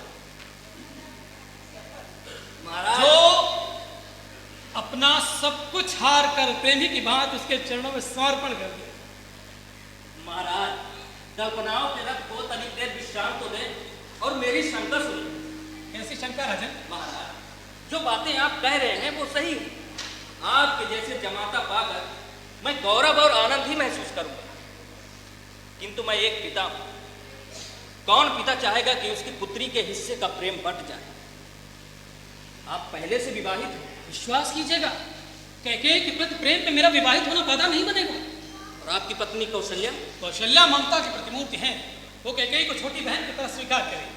[SPEAKER 9] महाराज
[SPEAKER 2] जो अपना सब कुछ हार कर प्रेमी की बात उसके चरणों में समर्पण कर दे।
[SPEAKER 9] महाराज कल्पनाओं के रथ को तनिक देर विश्राम तो दे और मेरी शंका सुनिए।
[SPEAKER 2] कैसी शंका राजन?
[SPEAKER 9] महाराज जो बातें आप कह रहे हैं वो सही है। आपके जैसे जमाता पाकर मैं गौरव और आनंद ही महसूस करूंगा, किंतु मैं एक पिता हूं। कौन पिता चाहेगा कि उसकी पुत्री के हिस्से का प्रेम बंट जाए? आप पहले से विवाहित हैं।
[SPEAKER 2] विश्वास कीजिएगा, कैकेयी के प्रति प्रेम में मेरा विवाहित होना बाधा नहीं बनेगा।
[SPEAKER 9] और आपकी पत्नी कौशल्या?
[SPEAKER 2] कौशल्या ममता की प्रतिमूर्ति हैं, वो कैकेयी को छोटी बहन की तरह स्वीकार करें।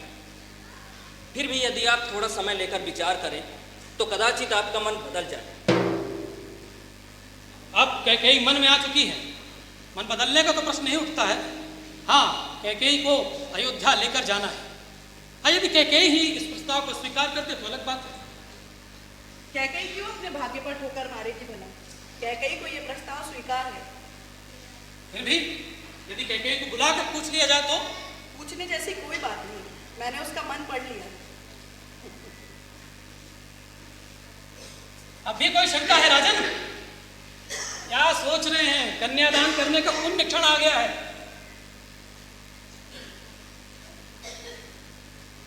[SPEAKER 9] फिर भी यदि आप थोड़ा समय लेकर विचार करें तो कदाचित आपका मन बदल जाए।
[SPEAKER 2] अब कैकेयी मन में आ चुकी है, मन बदलने का तो प्रश्न नहीं उठता है। हाँ, कैकेयी को अयोध्या लेकर जाना है। हाँ, यदि कैकेयी ही इस प्रस्ताव को स्वीकार करते तो अलग बात है।
[SPEAKER 7] कैकेयी क्यों अपने भाग्य पर ठोकर मारेगी भला? कैकेयी को यह प्रस्ताव स्वीकार है।
[SPEAKER 2] फिर भी यदि कैकेयी को बुलाकर पूछ लिया जाए तो?
[SPEAKER 7] पूछने जैसी कोई बात नहीं, मैंने उसका मन पढ़ लिया।
[SPEAKER 2] अब भी कोई शंका है राजन? क्या सोच रहे हैं? कन्यादान करने का पुण्य क्षण आ गया है।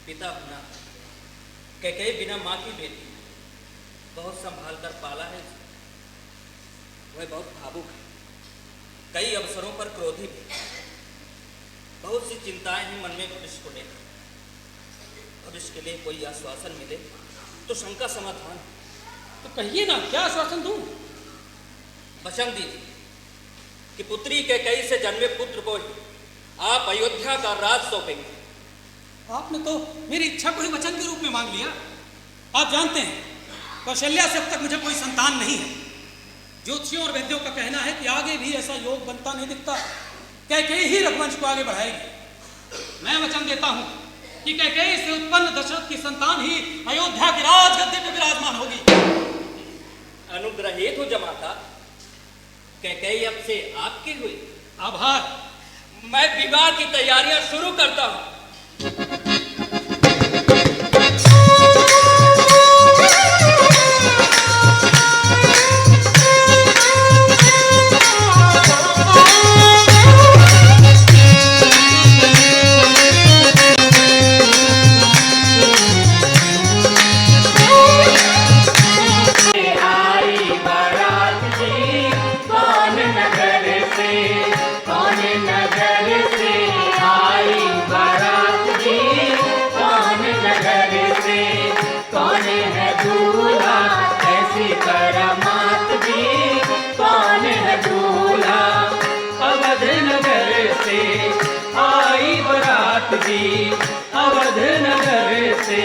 [SPEAKER 9] पिता अपना कैकेयी बिना मां की बेटी है, बहुत संभाल कर पाला है। वह बहुत भावुक है, कई अवसरों पर क्रोधी भी। बहुत सी चिंताएं हैं मन में भविष्य को लेकर। भविष्य के लिए कोई आश्वासन मिले तो शंका समाधान।
[SPEAKER 2] तो कहिए ना, क्या आश्वासन दूं?
[SPEAKER 9] वचन दीजिए कि पुत्री कैकेयी से जन्मे पुत्र को ही आप अयोध्या का राज सौंपेंगे।
[SPEAKER 2] आपने तो मेरी इच्छा को ही वचन के रूप में मांग लिया। आप जानते हैं कौशल्या से अब तक मुझे कोई संतान नहीं है। ज्योतिषियों और वैद्यों का कहना है कि आगे भी ऐसा योग बनता नहीं दिखता। कैकेयी ही रघुवंश को आगे बढ़ाएगी। मैं वचन देता हूं कि कैकेयी से उत्पन्न दशरथ की संतान ही अयोध्या की राजगद्दी पर विराजमान होगी।
[SPEAKER 9] अनुग्रहित हो जमाता, कैकेयी अब से आपकी हुई।
[SPEAKER 2] आभार।
[SPEAKER 9] मैं विवाह की तैयारियां शुरू करता हूं।
[SPEAKER 8] अवध नगर से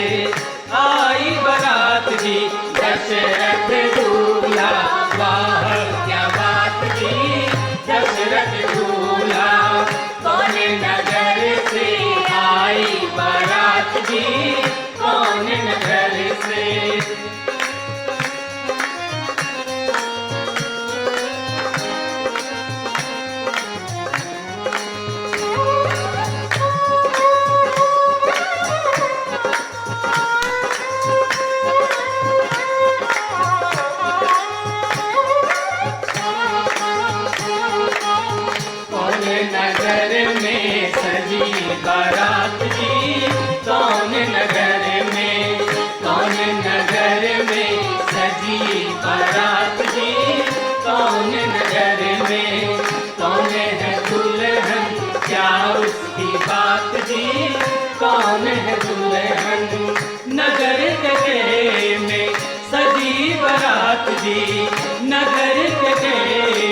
[SPEAKER 8] आई बारात जी, दशरथ दूल्हा वाह क्या बात जी। दशरथ दूल्हा कौन नगर से आई बारात जी, कौन नगर से। बारात जी कौन नगर में, कौन नगर में सजी बारात जी, कौन नगर में। कौन है दुल्हन क्या उसकी बात जी, कौन है दुल्हन। नगर के में सजी बारात जी, नगर के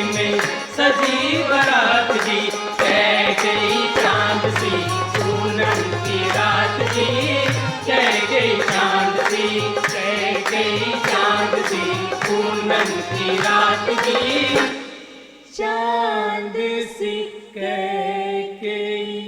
[SPEAKER 8] में सजी बारात जी। कैकेयी चांद सी पूनम की रात जी, कैकेयी चांद सी, कैकेयी चांद सी पूनम की रात जी। चांद सी कैकेयी।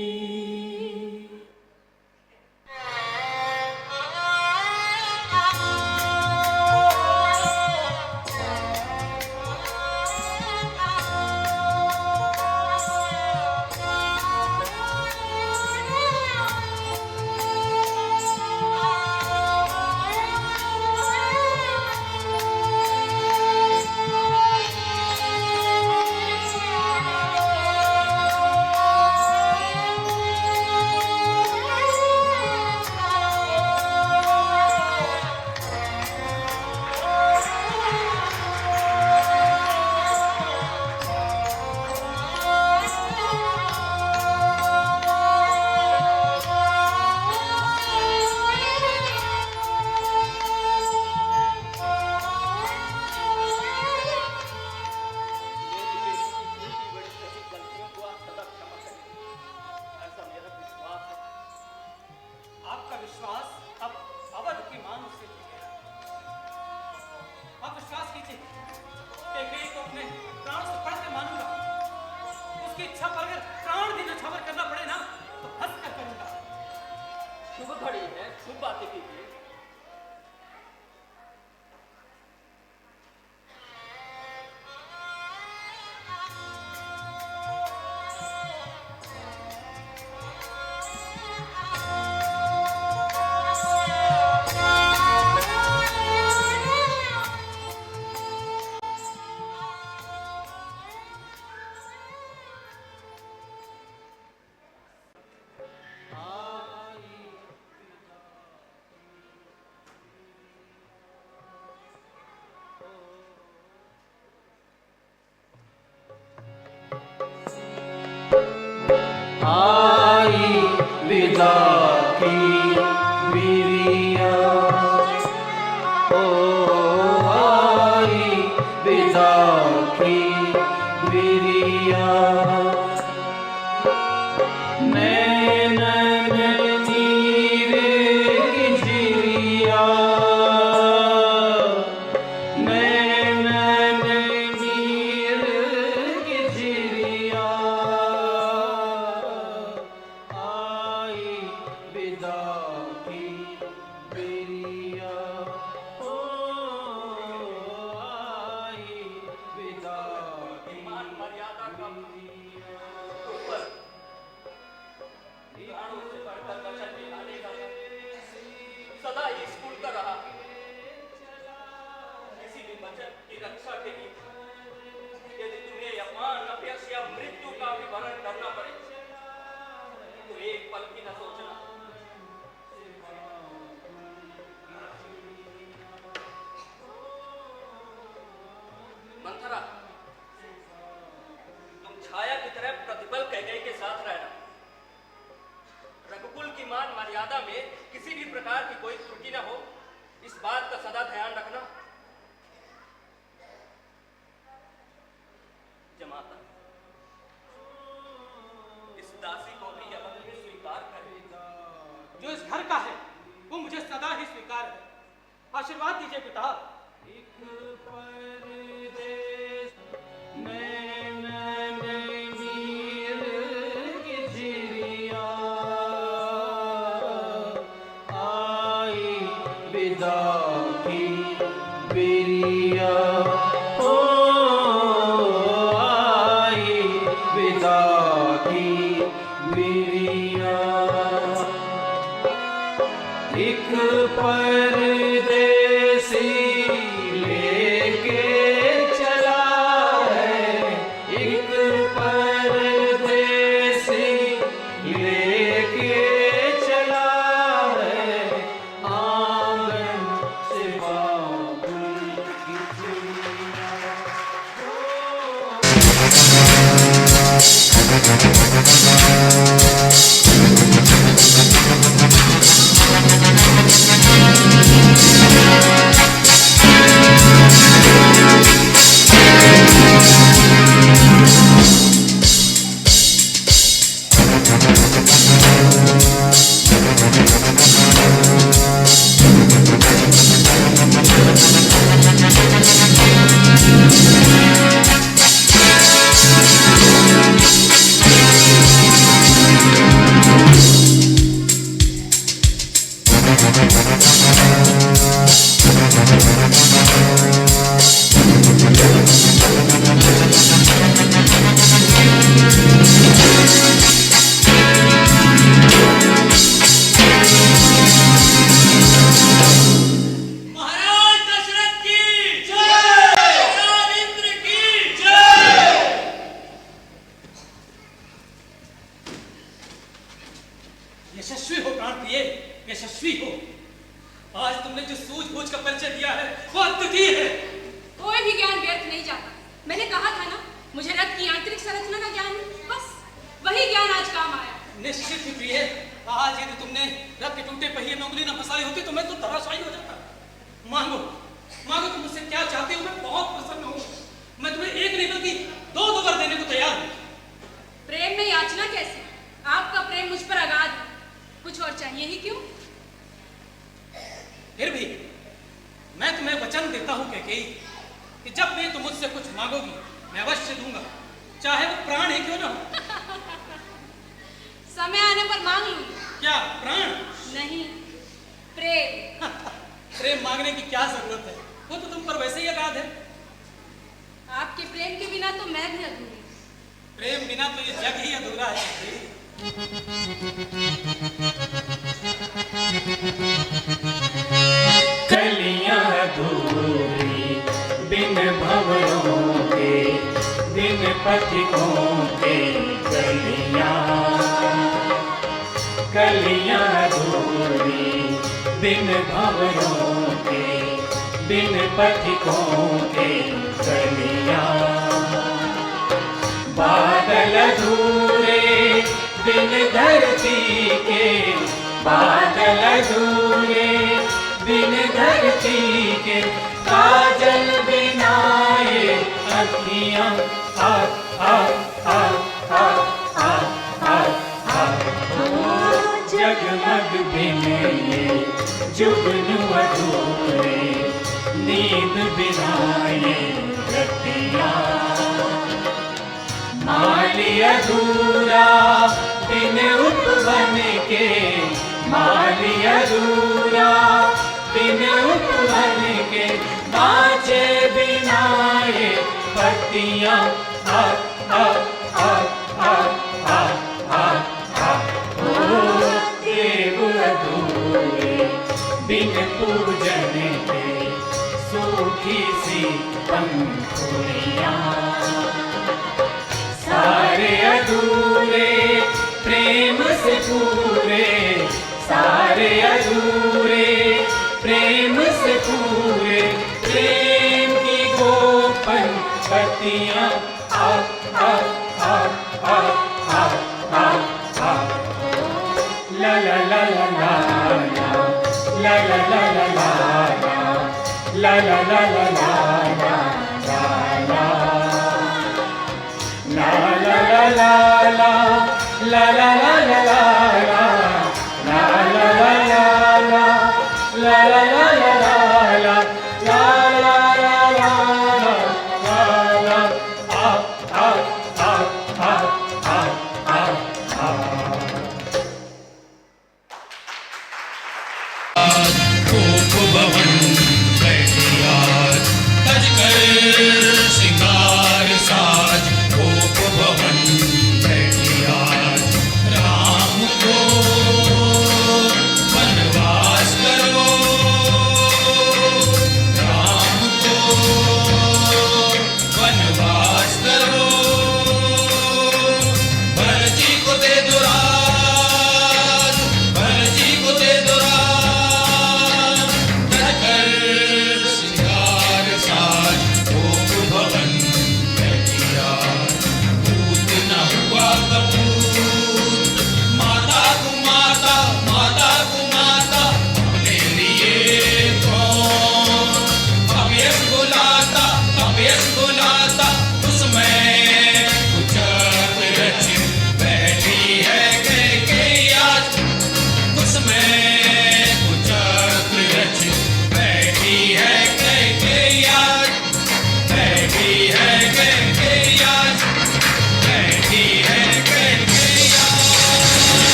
[SPEAKER 9] खूब बातें कीजिए।
[SPEAKER 8] आई विदा की बिरिया, ओ आई विदा की बिरिया, नैनन नीर की झिरिया, नैनन नीर की झिरिया, आई विदा की बिरिया, ओ आई विदा की
[SPEAKER 9] मान मर्यादा का
[SPEAKER 8] बिरिया।
[SPEAKER 9] ऊपर प्राणों से बढ़कर वचन निभाने का सदा ही स्कूल का रहा। किसी भी वचन की रक्षा के लिए यदि तुम्हें अपमान, अपयश या मृत्यु का भी वरण करना पड़े तो एक पल भी न सोचना। मंथरा, तुम छाया की तरह प्रतिपल कैकेयी के साथ रहना। रघुकुल की मान मर्यादा में किसी भी प्रकार की कोई त्रुटि न हो, इस बात का सदा ध्यान रखना। जमाता, इस दासी को भी अवध में स्वीकार करे।
[SPEAKER 5] जो इस घर का है वो मुझे सदा ही स्वीकार है। आशीर्वाद दीजिए पिता।
[SPEAKER 8] एक परदेस नैनन नीर की झिरिया, आई विदा की बिरिया, ओ आई विदा की बिरिया, एक परदेसी लेके चला है, एक परदेसी लेके चला है, आंगन से बाबुल की चिड़िया,
[SPEAKER 9] महाराज दशरथ की जय, महाराज इंद्र की जय।
[SPEAKER 5] यशस्वी हो प्राण प्रिय, यशस्वी हो। आज तुमने जो सूझबूझ का परिचय दिया है वो अद्वितीय है।
[SPEAKER 10] कोई भी ज्ञान व्यर्थ नहीं जाता। मैंने कहा था ना, मुझे रथ की आंतरिक संरचना का ज्ञान है। बस वही ज्ञान आज काम आया।
[SPEAKER 5] निश्चित ही प्रिय, आज यदि तुमने रथ के टूटे पहिए में उंगली न फंसाई होती तो मैं तो धराशायी हो जाता। मांगो मांगो, तुम मुझसे क्या चाहते हो, मैं बहुत प्रसन्न हूँ। मैं तुम्हें एक नहीं बल्कि दो वर देने को तैयार हूँ।
[SPEAKER 10] प्रेम में याचना कैसी? आपका प्रेम मुझ पर अगाध है। कुछ और चाहिए ही क्यों?
[SPEAKER 5] फिर भी मैं तुम्हें वचन देता हूँ कैकेयी कि जब भी तुम मुझसे कुछ मांगोगी मैं अवश्य दूंगा, चाहे वो प्राण ही क्यों ना हो।
[SPEAKER 10] समय आने पर मांग लूंगी।
[SPEAKER 5] क्या प्राण?
[SPEAKER 10] नहीं, प्रेम।
[SPEAKER 5] प्रेम मांगने की क्या जरूरत है, वो तो तुम पर वैसे ही अगाध है।
[SPEAKER 10] आपके प्रेम के बिना तो मैं भी अधूरी।
[SPEAKER 5] प्रेम बिना तो ये जग ही अधूरा है।
[SPEAKER 8] कलियां अधूरी बिन भंवरों के, बिन पथिकों के कलियां। कलियां अधूरी बिन भंवरों के, बिन पथिकों के कलियां। बादल अधूरे बिन धरती के, बादल अधूरे बिन धरती के, काजल बिना ये अखियां। आ आ आ आ आ आ आ जगमग बिन ये जुगनू अधूरे, नींद बिना ये रतियां। माली अधूरा बिन उपवन के, माली अधूरा बिन उपवन के, बाँचे बिना ये पत्तियां। आ आ आ आ आ आ आ ओ देव अधूरे बिन पूजन के, सूखी सी पंखुड़ियां। सारे अधूरे प्रेम से पूरे, सारे अधूरे प्रेम से पूरे, प्रेम की गोपन पतियां। आ आ आ आ आ आ आ ला ला ला ला ला ला ला ला ला ला ला ला ला ला ला ला La la la la la la la la la la la la la la la la la la la la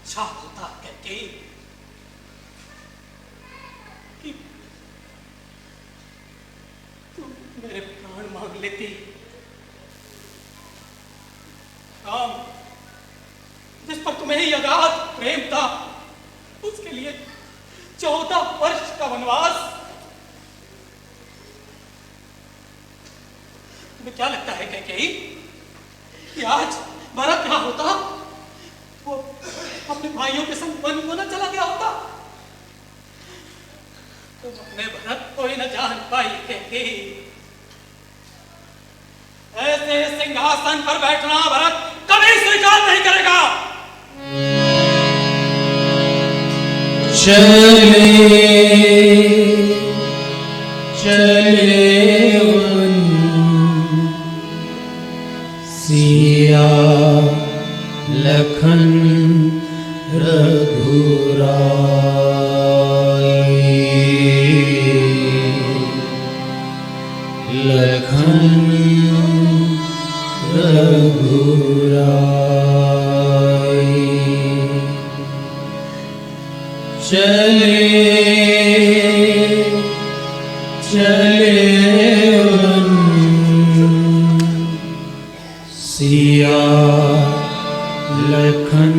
[SPEAKER 5] अच्छा होता कहके कि तुम मेरे प्राण मांग लेती। राम, जिस पर तुम्हें ही अगाध प्रेम था, उसके लिए 14 वर्ष का वनवास। तुम्हें क्या लगता है कैकेयी कि आज भरत यहाँ होता, वो अपने भाइयों के संग वन को न चला गया होता? तुम अपने भरत को ही न जान पाई कैकेयी। ऐसे सिंहासन पर बैठना भरत कभी स्वीकार नहीं करेगा।
[SPEAKER 8] चले चले वन सिया लखन रघुराई, लखन चले वन सिया लखन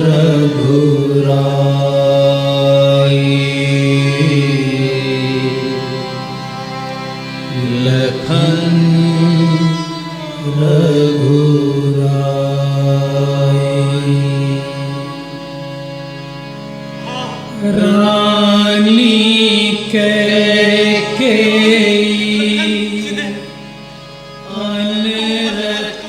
[SPEAKER 8] रघुराई लखन रघुराई रानी कैकेयी अनरथ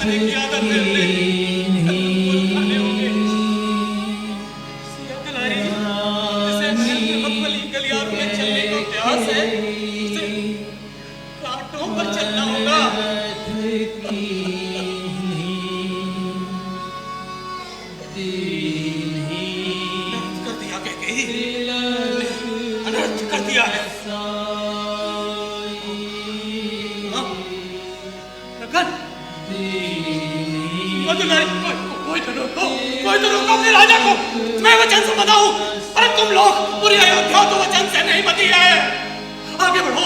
[SPEAKER 5] कोई तो रोको अपने राजा को। मैं वचन से बंधा हूं, पर तुम लोग पूरी अयोध्या तो वचन से नहीं बंधी है। आगे बढ़ो,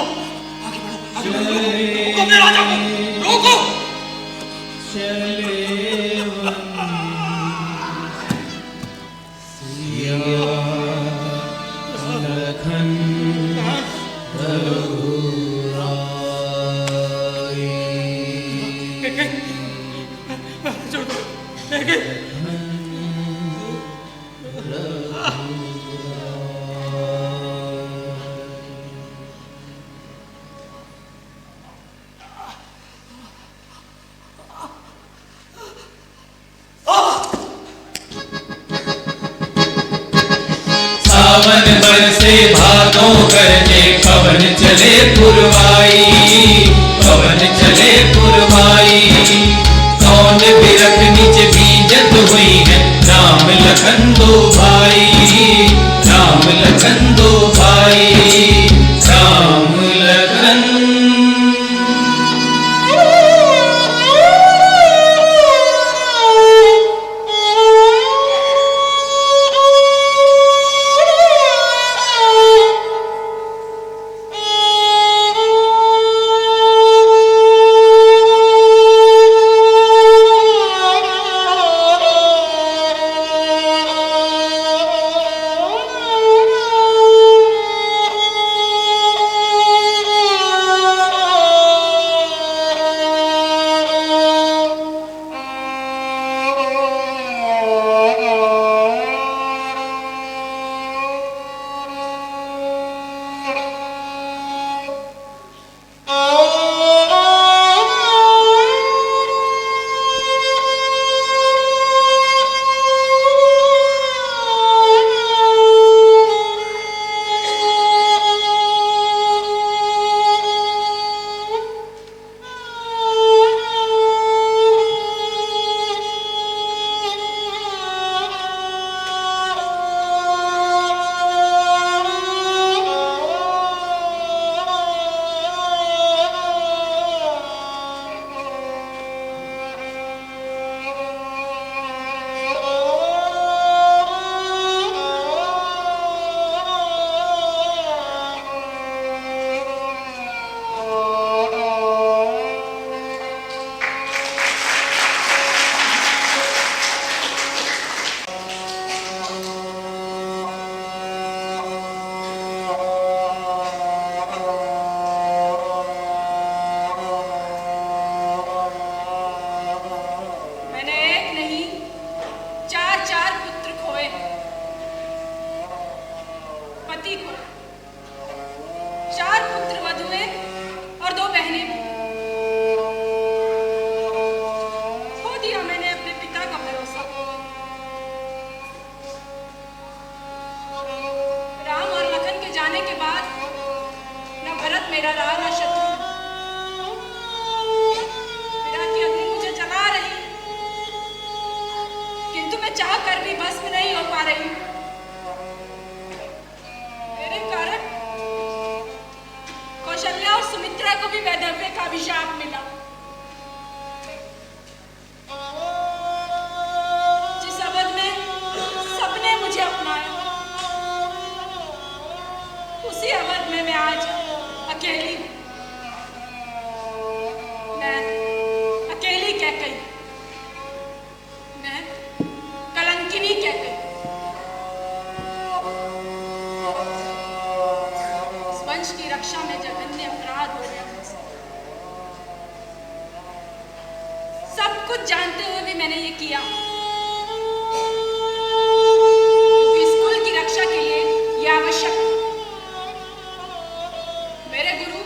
[SPEAKER 5] आगे बढ़ो, आगे बढ़ो, रोको अपने राजा को, रोको।
[SPEAKER 8] चले सिया लखन सावन बरसे भादों गरजे पवन चले पुरवाई पवन चले पुरवाई कौन बिरख निज बीजत हुई है राम लखन दो भाई राम लखन दो भाई राम लखन
[SPEAKER 10] उसी अवध में मैं आज अकेली मैं अकेली कह गई, मैं कलंकिनी कह गई। इस वंश की रक्षा में जघन्य अपराध हो गया मुझसे। सब कुछ जानते हुए भी मैंने ये किया, क्योंकि इस कुल की रक्षा के लिए ये आवश्यक था। मेरे गुरु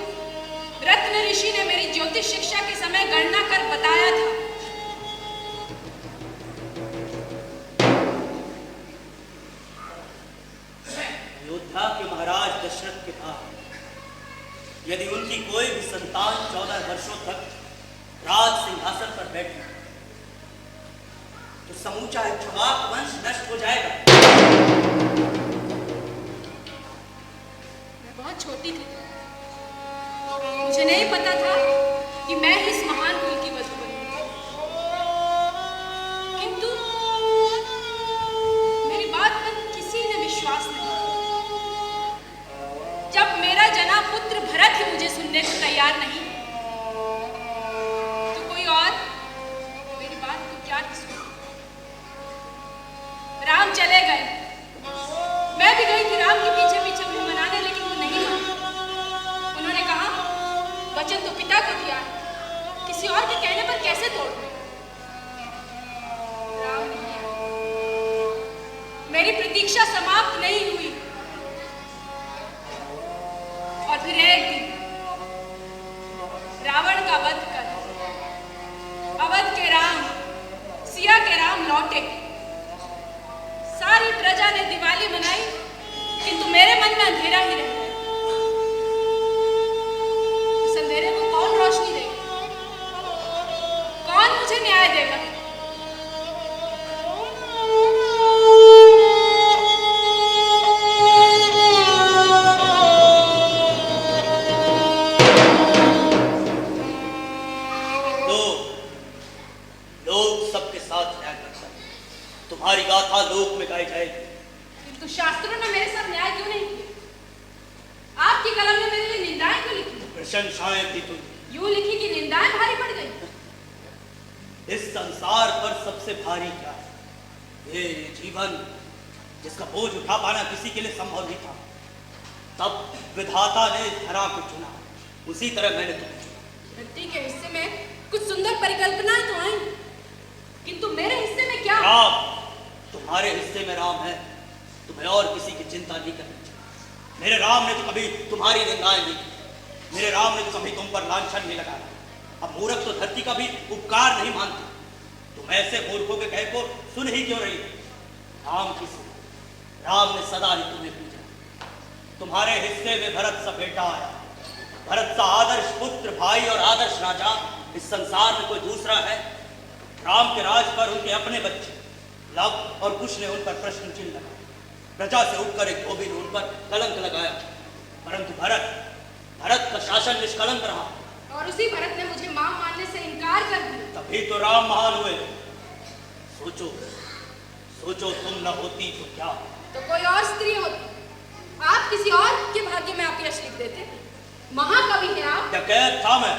[SPEAKER 10] रत्न ऋषि ने मेरी ज्योतिष शिक्षा के समय गणना कर बताया था।
[SPEAKER 9] अयोध्या के महाराज दशरथ के बाद यदि उनकी कोई भी संतान 14 वर्षों तक राज सिंहासन पर बैठी तो समूचा इक्ष्वाक वंश नष्ट हो जाएगा।
[SPEAKER 10] मैं बहुत छोटी थी, मुझे नहीं पता था कि मैं ही इस महान कुल की वधू बनूंगी। किंतु मेरी बात पर किसी ने विश्वास नहीं किया। जब मेरा जना पुत्र भरत ही मुझे सुनने को तैयार नहीं, तो कोई और मेरी बात को क्या सुने। राम चले गए, मैं भी गई थी राम के पीछे पीछे उन्हें मनाने, लेकिन वो नहीं माने। उन्होंने कहा वचन तो पिता को दिया है, किसी और के कहने पर कैसे तोड़ दूं? राम नहीं आए। मेरी प्रतीक्षा समाप्त नहीं हुई और फिर एक दिन रावण का वध कर अवध के राम, सिया के राम लौटे। सारी प्रजा ने दिवाली मनाई, किंतु मेरे मन में अंधेरा ही रह गया। इस अंधेरे को कौन रोशनी देगा? कौन मुझे न्याय देगा?
[SPEAKER 9] लोग सबके साथ न्याय करता है, तुम्हारी गाथा लोक में गाई जाएगी।
[SPEAKER 10] किंतु शास्त्रों ने मेरे साथ न्याय क्यों नहीं किया? आपकी कलम ने मेरे लिए निंदाएं क्यों लिखी?
[SPEAKER 9] प्रशंसाएं थी तुम,
[SPEAKER 10] यूं लिखी कि निंदाएं भारी पड़ गई।
[SPEAKER 9] इस संसार पर सबसे भारी क्या है? ये जीवन जिसका बोझ उठा पाना किसी के लिए संभव नहीं था। तब विधाता ने इस धरा को चुना, उसी तरह मैंने तुम्हें चुना।
[SPEAKER 10] धरती के हिस्से में कुछ सुंदर परिकल्पनाएं तो आई, किंतु मेरे हिस्से में क्या?
[SPEAKER 9] राम, तुम्हारे हिस्से में राम है, तुम्हें और किसी की चिंता नहीं करनी चाहिए। मेरे राम ने तो कभी तुम्हारी निंदाएं नहीं की, मेरे राम ने तो कभी तुम पर लांछन नहीं लगाया। अब मूर्ख तो धरती का भी उपकार नहीं मानते, तुम ऐसे मूर्खों के कहे को सुन ही क्यों रही? राम की सुन, राम ने सदा ही तुम्हें पूजा। तुम्हारे हिस्से में भरत सा बेटा आया, भरत सा आदर्श पुत्र, भाई और आदर्श राजा इस संसार में कोई दूसरा है? राम के राज पर उनके अपने बच्चे लव और कुश ने उन पर प्रश्न चिन्ह लगाया, प्रजा से उठकर एक धोबी ने उन पर कलंक लगाया, परंतु भरत का शासन निष्कलंक रहा।
[SPEAKER 10] और उसी भरत ने मुझे मां मानने से इनकार कर दिया।
[SPEAKER 9] तभी तो राम महान हुए। सोचो सोचो, तुम न होती तो क्या?
[SPEAKER 10] तो कोई और स्त्री होती, आप किसी और के भाग्य में अपयश लिख देते। महाकवि हैं आप।
[SPEAKER 9] डकैत था मैं,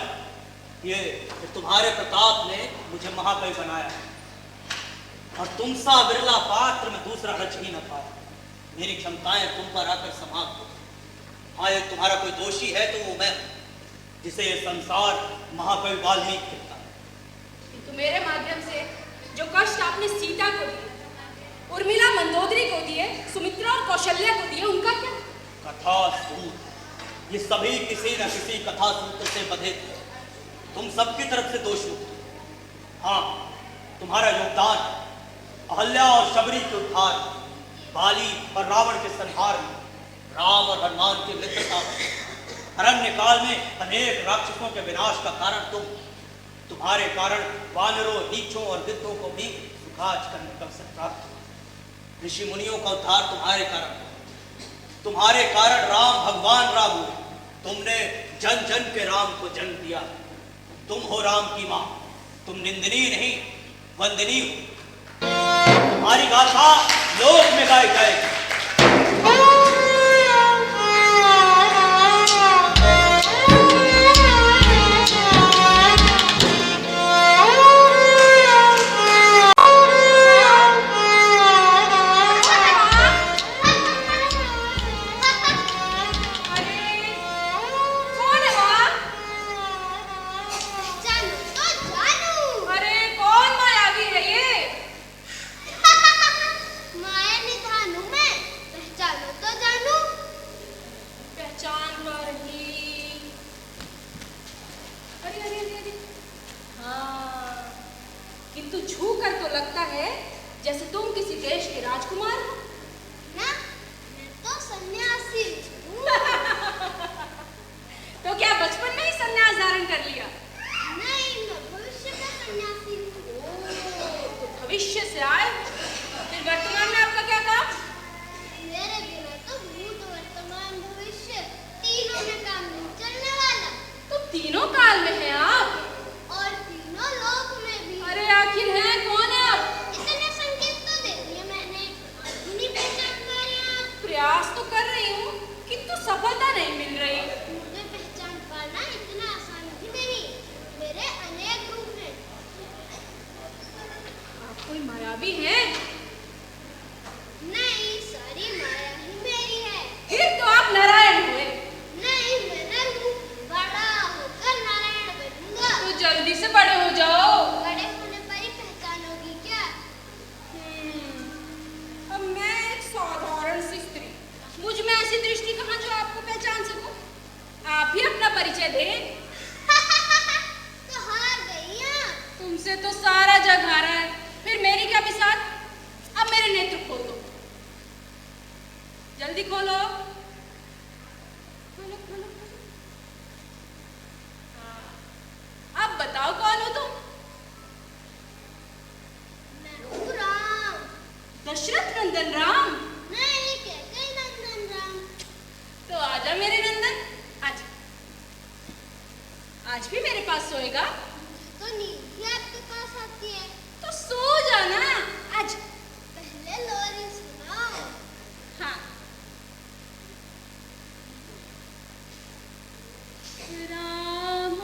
[SPEAKER 9] ये तुम्हारे प्रताप ने मुझे महाकवि बनाया, और तुम सा विरला पात्र में दूसरा रच ही न पाया। मेरी क्षमताएं तुम पर आकर समाप्त हो। हाँ, ये तुम्हारा कोई दोषी है तो वो मैं, जिसे ये संसार महाकवि वाल्मीकि कहता है।
[SPEAKER 10] किंतु मेरे माध्यम से जो कष्ट आपने सीता को दिए, उर्मिला मंदोदरी को दिए, सुमित्रा और कौशल्या को दिए, उनका क्या?
[SPEAKER 9] कथा सूत्र, ये सभी किसी न किसी कथा सूत्र से बंधे थे। तुम सबकी तरफ से दोषी हो। हाँ, तुम्हारा योगदान अहल्या और शबरी के उद्धार, बाली और रावण के संहार में, राम और हनुमान की मित्रता, अरण्य काल में अनेक राक्षसों के विनाश का कारण तुम्हारे कारण वानरों, नीचों और गिद्धों को भी सुखाज करने का अवसर प्राप्त हुआ। ऋषि मुनियों का उद्धार तुम्हारे कारण राम भगवान राम हुए। तुमने जन जन के राम को जन्म दिया। तुम हो राम की मां, तुम निंदनीय नहीं वंदनीय हो। तुम्हारी गाथा लोक में गाई जाएगी।
[SPEAKER 10] तीनों काल में हैं आप?
[SPEAKER 11] और तीनों लोक में भी।
[SPEAKER 10] अरे आखिर हैं कौन आप?
[SPEAKER 11] इतने संकेत तो दे दिए मैंने, नहीं पहचान पा रहे आप।
[SPEAKER 10] प्रयास तो कर रही हूँ किंतु सफलता नहीं मिल रही।
[SPEAKER 11] मुझे पहचान पाना इतना आसान भी नहीं, मेरे अनेक रूप हैं।
[SPEAKER 10] आप कोई मायावी हैं?
[SPEAKER 11] नहीं, सारी माया ही मेरी है।
[SPEAKER 10] फिर तो आप नारायण हुए।
[SPEAKER 11] नहीं, मेरा रूप बड़ा होकर नारायण बनूंगा।
[SPEAKER 10] तो जल्दी से बड़े हो जाओ।
[SPEAKER 11] बड़े होने पर ही पहचान होगी क्या?
[SPEAKER 10] अब मैं एक साधारण सी स्त्री, मुझ में ऐसी दृष्टि कहाँ जो आपको पहचान सकूं? आप ही अपना परिचय दें।
[SPEAKER 11] तो हार गई आप।
[SPEAKER 10] तुमसे तो सारा जग हारा है, फिर मेरी क्या बिसात? अब मेरे नेत्र खोल दो, जल्दी खोलो। खोलो खोलो खोलो। हाँ, अब बताओ कौन हो तुम?
[SPEAKER 11] मैं हूँ राम।
[SPEAKER 10] दशरथ नंदन राम?
[SPEAKER 11] नहीं, कैके नंदन राम।
[SPEAKER 10] तो आजा मेरे नंदन, आज आज भी मेरे पास सोएगा?
[SPEAKER 11] तो नींद ही आपके पास आती है।
[SPEAKER 10] तो सो जाना आज।
[SPEAKER 11] पहले लोरी सुनाओ।
[SPEAKER 10] हाँ। राम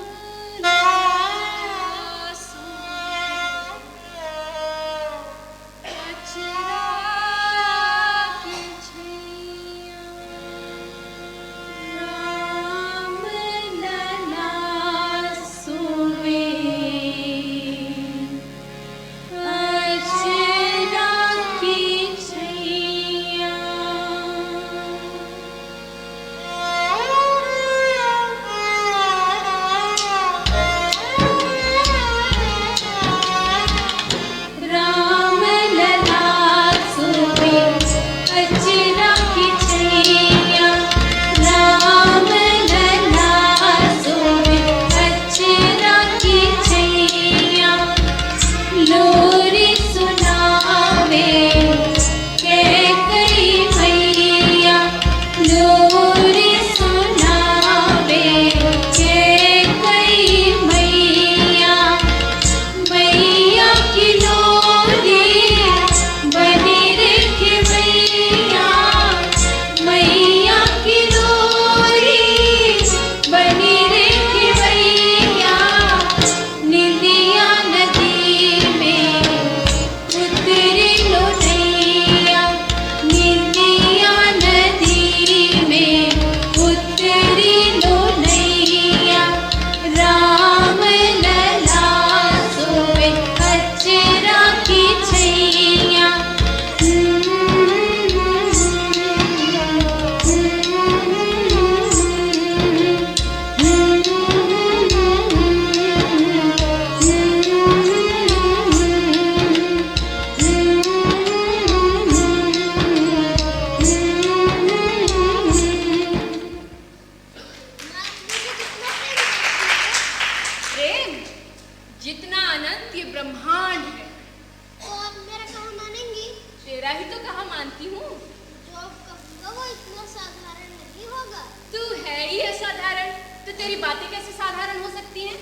[SPEAKER 10] तेरी बातें कैसे साधारण हो सकती हैं?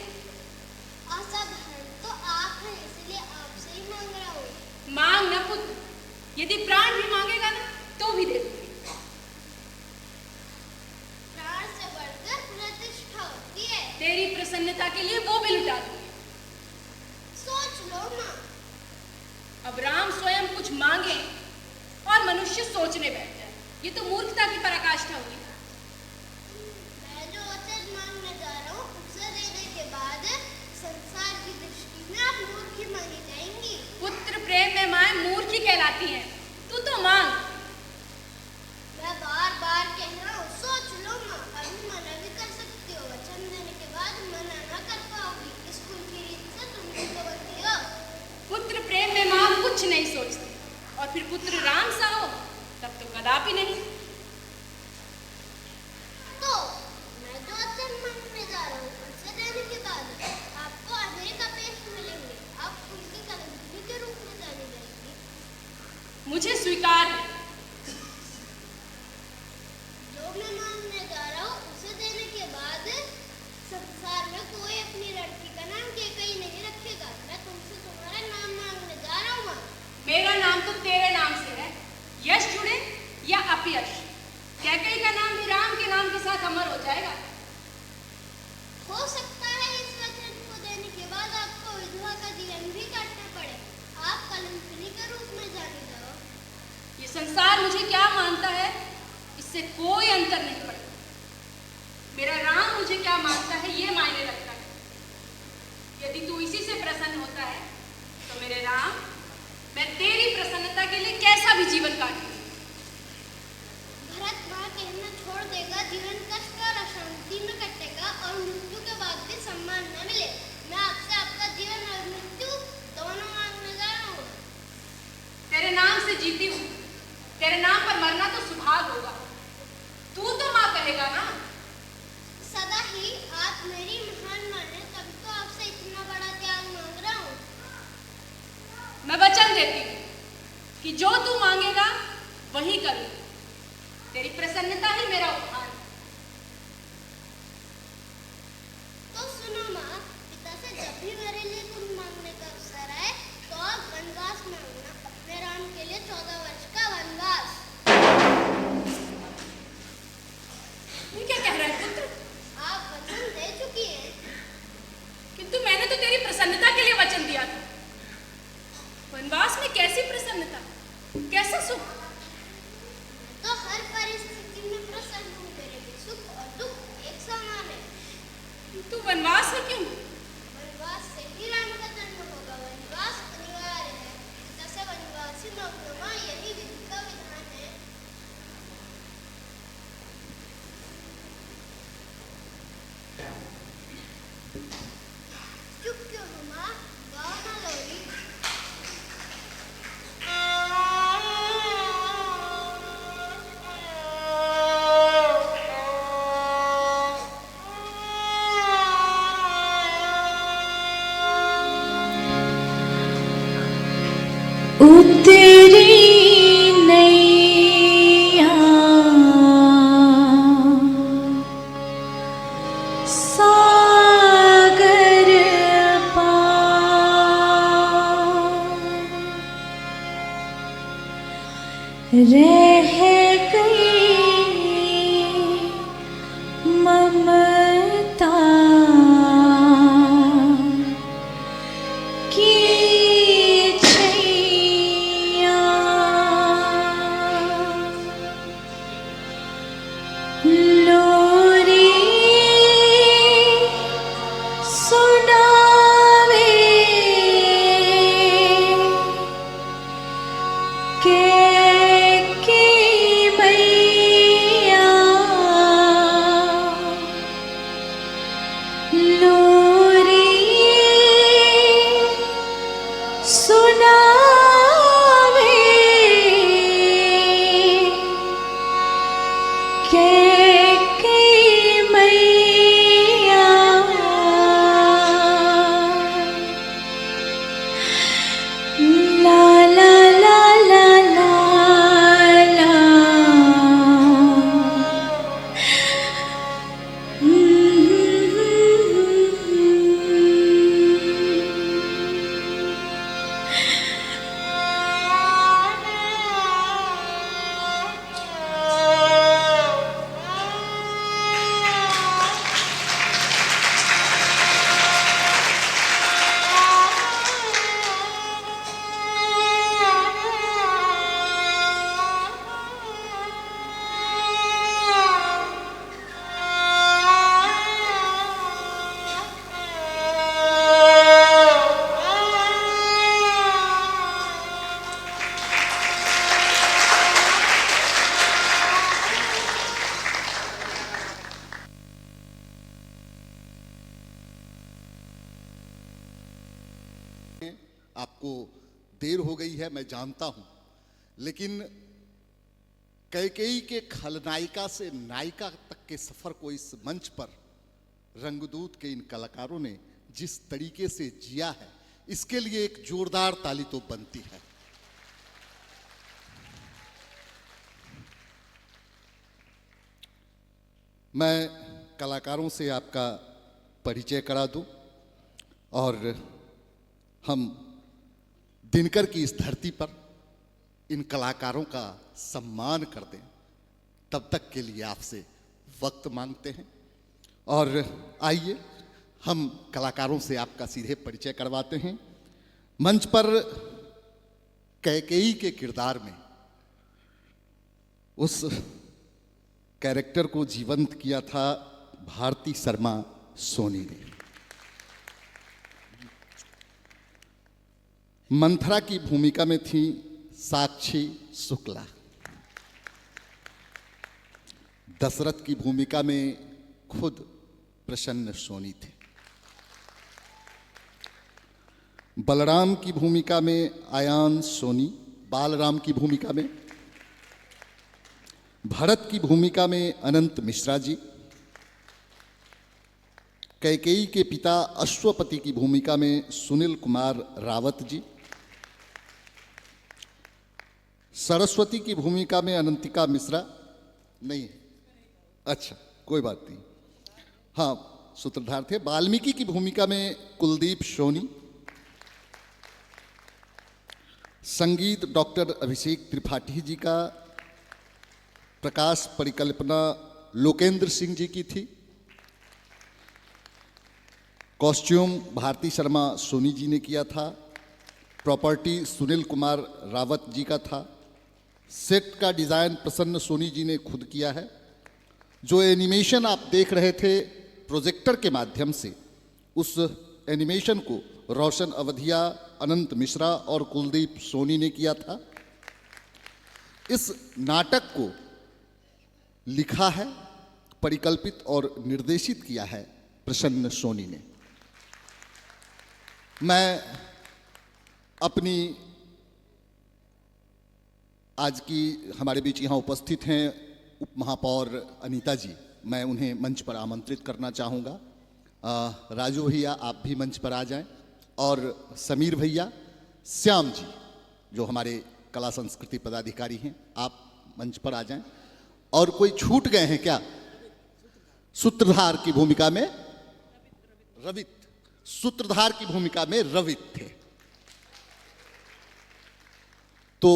[SPEAKER 11] असाधारण तो आप हैं, इसलिए आपसे ही मांग रहा हूँ।
[SPEAKER 10] मांग न पुत्र, यदि प्राण भी मांगेगा ना तो भी दे दूंगी।
[SPEAKER 11] प्राण से बढ़कर प्रतिष्ठा होती है।
[SPEAKER 10] तेरी प्रसन्नता के लिए वो भी लुटा दूंगी।
[SPEAKER 11] सोच लो माँ।
[SPEAKER 10] अब राम स्वयं कुछ मांगे और मनुष्य सोचने बैठ जाए, ये तो मूर्खता की पराकाष्ठा हुई।
[SPEAKER 11] मैं जो वचन मांगने जा रहा हूँ उसे देने के बाद संसार की दृष्टि में आप मूर्ख ही मानी जाएंगी।
[SPEAKER 10] पुत्र प्रेम में माँ मूर्ख ही कहलाती हैं। तू तो मांग।
[SPEAKER 11] मैं बार बार कह रहा हूँ, सोच लो माँ। अभी मना भी कर सकती हो, वचन देने के बाद मना न कर पाओगी। इस कुल की रीत से तुम भी तो बनती हो।
[SPEAKER 10] पुत्र प्रेम में माँ कुछ नहीं सोचती, और फिर पुत्र राम सा हो तब तो कदापि नहीं। साथ अमर हो जाएगा।
[SPEAKER 11] हो सकता है इस वचन को देने के बाद आपको विधवा का जीवन भी काटना पड़े। आप कलंकिनी के रूप में जाने जाओ।
[SPEAKER 10] ये संसार मुझे क्या मानता है, इससे कोई अंतर नहीं पड़ता। मेरा राम मुझे क्या मानता है, ये मायने रखता है। यदि तू इसी से प्रसन्न होता है तो मेरे राम, मैं तेरी प्रसन्नता के लिए कैसा भी जीवन काटूंगी।
[SPEAKER 11] भरत माँ कहना छोड़ देगा, जीवन कष्ट और अशांति में कटेगा और मृत्यु के बाद भी सम्मान न मिले। मैं आपसे आपका जीवन और मृत्यु दोनों मांगने जा रहा हूँ।
[SPEAKER 10] तेरे नाम से जीती हूँ, तेरे नाम पर मरना तो सुभाग होगा। तू तो माँ कहेगा ना।
[SPEAKER 11] सदा ही आप मेरी महान माने, तभी तो आपसे इतना बड़ा त्याग मांग रहा हूँ।
[SPEAKER 10] मैं वचन देती हूँ कि जो तू मांगेगा वही करूँ। तेरी प्रसन्नता ही मेरा उपहार है।
[SPEAKER 11] तो सुनो माँ, पिता से जब भी मेरे लिए कुछ मांगने का अवसर आए तो आप वनवास मांगना, अपने राम के लिए 14 वर्ष का वनवास।
[SPEAKER 10] ये क्या कह रहा है पुत्र?
[SPEAKER 11] आप वचन दे चुकी हैं।
[SPEAKER 10] किंतु मैंने तो तेरी प्रसन्नता के लिए वचन दिया था। वनवास में कैसी प्रसन्नता, कैसा सुख?
[SPEAKER 11] तो हर परिस्थिति में प्रसन्न हूँ। मेरे लिए सुख और दुख एक समान है।
[SPEAKER 10] तू वनवास में क्यों?
[SPEAKER 11] वनवास से ही राम का जन्म होगा। वनवास अनिवार्य है। जैसे वनवासी नौकरमा, यही विधि का विधान है। चुप क्यों हो माँ? गाओ ना लोरी।
[SPEAKER 8] उतरी नैया सागर पार, रह गई ममता की छैया। लोरी सुनावे के मैया। लोरी सुनावे के मैया। ला ला ला ला ला ला।
[SPEAKER 1] आपको देर हो गई है, मैं जानता हूं, लेकिन कैकेयी के खलनायिका से नायिका तक के सफर को इस मंच पर रंगदूत के इन कलाकारों ने जिस तरीके से जिया है, इसके लिए एक जोरदार ताली तो बनती है। मैं कलाकारों से आपका परिचय करा दूं और हम दिनकर की इस धरती पर इन कलाकारों का सम्मान कर दें, तब तक के लिए आपसे वक्त मांगते हैं। और आइए हम कलाकारों से आपका सीधे परिचय करवाते हैं। मंच पर कैकेयी के किरदार में उस कैरेक्टर को जीवंत किया था भारती शर्मा सोनी ने। मंथरा की भूमिका में थी साक्षी शुक्ला। दशरथ की भूमिका में खुद प्रसन्न सोनी थे। बलराम की भूमिका में आयान सोनी, बालराम की भूमिका में, भरत की भूमिका में अनंत मिश्रा जी, कैकेयी के पिता अश्वपति की भूमिका में सुनील कुमार रावत जी, सरस्वती की भूमिका में अनंतिका मिश्रा नहीं, अच्छा कोई बात नहीं, हाँ सूत्रधार थे। वाल्मीकि की भूमिका में कुलदीप सोनी, संगीत डॉक्टर अभिषेक त्रिपाठी जी का, प्रकाश परिकल्पना लोकेंद्र सिंह जी की थी, कॉस्ट्यूम भारती शर्मा सोनी जी ने किया था, प्रॉपर्टी सुनील कुमार रावत जी का था, सेट का डिज़ाइन प्रसन्न सोनी जी ने खुद किया है। जो एनिमेशन आप देख रहे थे प्रोजेक्टर के माध्यम से, उस एनिमेशन को रोशन अवधिया, अनंत मिश्रा और कुलदीप सोनी ने किया था। इस नाटक को लिखा है, परिकल्पित और निर्देशित किया है प्रसन्न सोनी ने। मैं अपनी आज की हमारे बीच यहाँ उपस्थित हैं उप महापौर अनीता जी, मैं उन्हें मंच पर आमंत्रित करना चाहूँगा। राजू भैया आप भी मंच पर आ जाएं, और समीर भैया, श्याम जी जो हमारे कला संस्कृति पदाधिकारी हैं, आप मंच पर आ जाएं। और कोई छूट गए हैं क्या? सूत्रधार की भूमिका में रवित, सूत्रधार की भूमिका में रवित थे। तो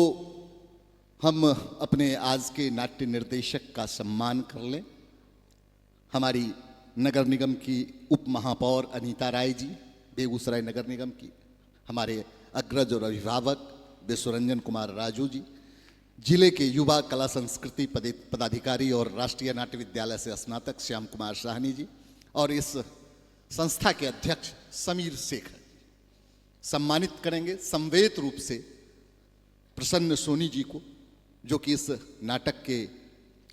[SPEAKER 1] हम अपने आज के नाट्य निर्देशक का सम्मान कर लें। हमारी नगर निगम की उप महापौर अनीता राय जी, बेगूसराय नगर निगम की, हमारे अग्रज और अभिभावक विश्वरंजन कुमार राजू जी, जिले के युवा कला संस्कृति पदाधिकारी और राष्ट्रीय नाट्य विद्यालय से स्नातक श्याम कुमार साहनी जी, और इस संस्था के अध्यक्ष समीर शेखर जी। सम्मानित करेंगे समवेत रूप से प्रसन्न सोनी जी को, जो कि इस नाटक के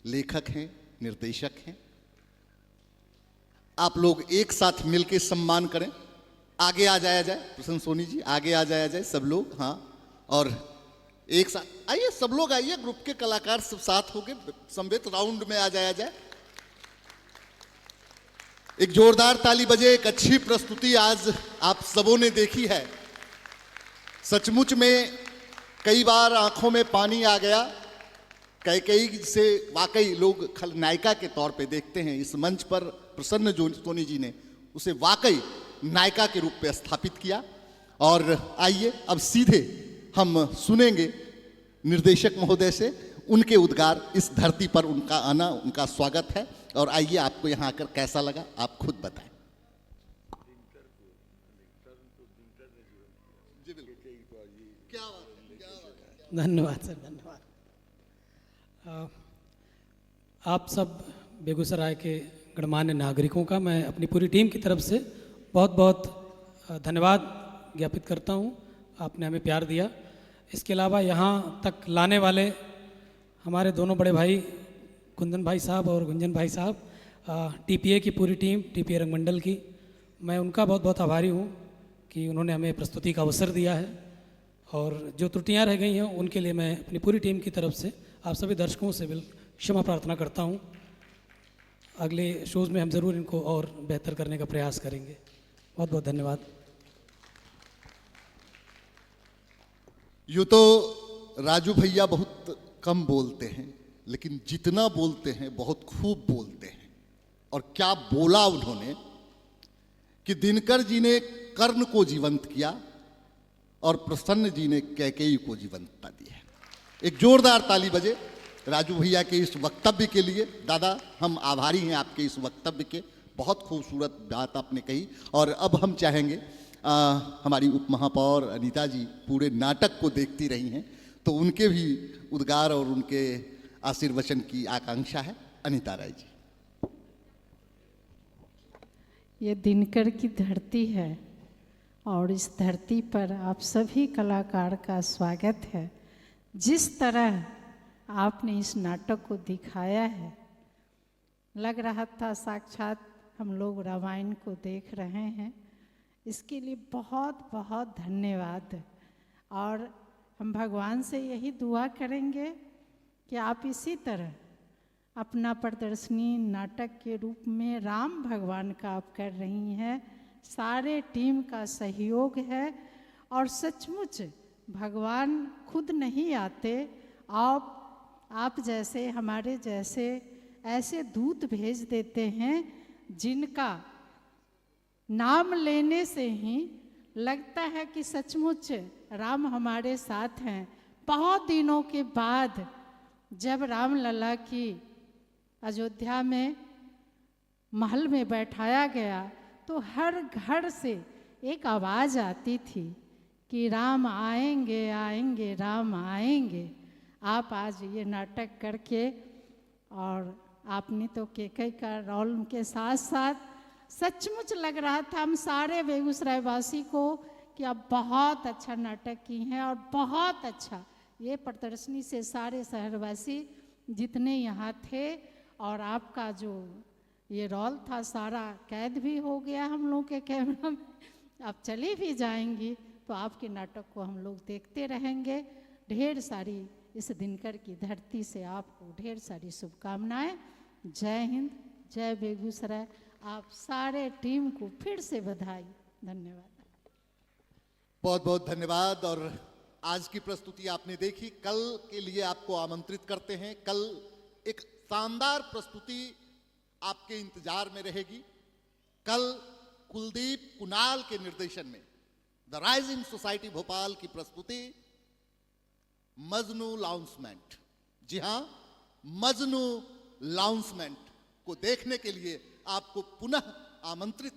[SPEAKER 1] लेखक हैं, निर्देशक हैं। आप लोग एक साथ मिलकर सम्मान करें। आगे आ जाया जाए, प्रसन्न सोनी जी आगे आ जाया जाए सब लोग, हाँ, और एक साथ आइए, सब लोग आइए, ग्रुप के कलाकार सब साथ होके समवेत राउंड में आ जाया जाए। एक जोरदार ताली बजे। एक अच्छी प्रस्तुति आज आप सबों ने देखी है। सचमुच में कई बार आंखों में पानी आ गया। कैकेयी से वाकई लोग खलनायिका के तौर पे देखते हैं। इस मंच पर प्रसन्न सोनी जी ने उसे वाकई नायिका के रूप में स्थापित किया। और आइए अब सीधे हम सुनेंगे निर्देशक महोदय से उनके उद्गार। इस धरती पर उनका आना, उनका स्वागत है। और आइए, आपको यहाँ आकर कैसा लगा आप खुद बताएं।
[SPEAKER 12] धन्यवाद सर, धन्यवाद। आप सब बेगूसराय के गणमान्य नागरिकों का मैं अपनी पूरी टीम की तरफ से बहुत बहुत धन्यवाद ज्ञापित करता हूँ। आपने हमें प्यार दिया। इसके अलावा यहाँ तक लाने वाले हमारे दोनों बड़े भाई कुंदन भाई साहब और गुंजन भाई साहब, टीपीए की पूरी टीम, टीपीए रंगमंडल की, मैं उनका बहुत बहुत आभारी हूँ कि उन्होंने हमें प्रस्तुति का अवसर दिया है। और जो त्रुटियाँ रह गई हैं उनके लिए मैं अपनी पूरी टीम की तरफ से आप सभी दर्शकों से क्षमा प्रार्थना करता हूँ। अगले शोज़ में हम ज़रूर इनको और बेहतर करने का प्रयास करेंगे। बहुत बहुत धन्यवाद।
[SPEAKER 1] यूँ तो राजू भैया बहुत कम बोलते हैं, लेकिन जितना बोलते हैं बहुत खूब बोलते हैं। और क्या बोला उन्होंने कि दिनकर जी ने कर्ण को जीवंत किया और प्रसन्न जी ने कैकेयी को जीवंतता दी है। एक जोरदार ताली बजे। राजू भैया के इस वक्तव्य के लिए। दादा, हम आभारी हैं आपके इस वक्तव्य के, बहुत खूबसूरत बात आपने कही। और अब हम चाहेंगे, हमारी उप महापौर अनीता जी पूरे नाटक को देखती रही हैं, तो उनके भी उद्गार और उनके आशीर्वचन की आकांक्षा है। अनीता राय जी।
[SPEAKER 13] ये दिनकर की धरती है और इस धरती पर आप सभी कलाकार का स्वागत है। जिस तरह आपने इस नाटक को दिखाया है, लग रहा था साक्षात हम लोग रामायण को देख रहे हैं। इसके लिए बहुत बहुत धन्यवाद। और हम भगवान से यही दुआ करेंगे कि आप इसी तरह अपना प्रदर्शनी नाटक के रूप में राम भगवान का आप कर रही हैं। सारे टीम का सहयोग है और सचमुच भगवान खुद नहीं आते, आप जैसे हमारे जैसे ऐसे दूत भेज देते हैं जिनका नाम लेने से ही लगता है कि सचमुच राम हमारे साथ हैं। बहुत दिनों के बाद जब राम लला की अयोध्या में महल में बैठाया गया तो हर घर से एक आवाज़ आती थी कि राम आएंगे आएंगे राम आएंगे। आप आज ये नाटक करके, और आपने तो केकई का रोल के साथ साथ सचमुच लग रहा था हम सारे बेगूसराय वासी को कि आप बहुत अच्छा नाटक की हैं। और बहुत अच्छा ये प्रदर्शनी से सारे शहरवासी जितने यहाँ थे, और आपका जो ये रोल था सारा कैद भी हो गया हम लोग के कैमरा में। आप चली भी जाएंगी तो आपके नाटक को हम लोग देखते रहेंगे। ढेर सारी इस दिनकर की धरती से आपको ढेर सारी शुभकामनाएं। जय हिंद, जय बेगूसराय। आप सारे टीम को फिर से बधाई। धन्यवाद।
[SPEAKER 1] बहुत बहुत धन्यवाद। और आज की प्रस्तुति आपने देखी, कल के लिए आपको आमंत्रित करते हैं। कल एक शानदार प्रस्तुति आपके इंतजार में रहेगी। कल कुलदीप कुणाल के निर्देशन में द राइजिंग सोसाइटी भोपाल की प्रस्तुति मजनू लाउंसमेंट। जी हां, मजनू लाउंसमेंट को देखने के लिए आपको पुनः आमंत्रित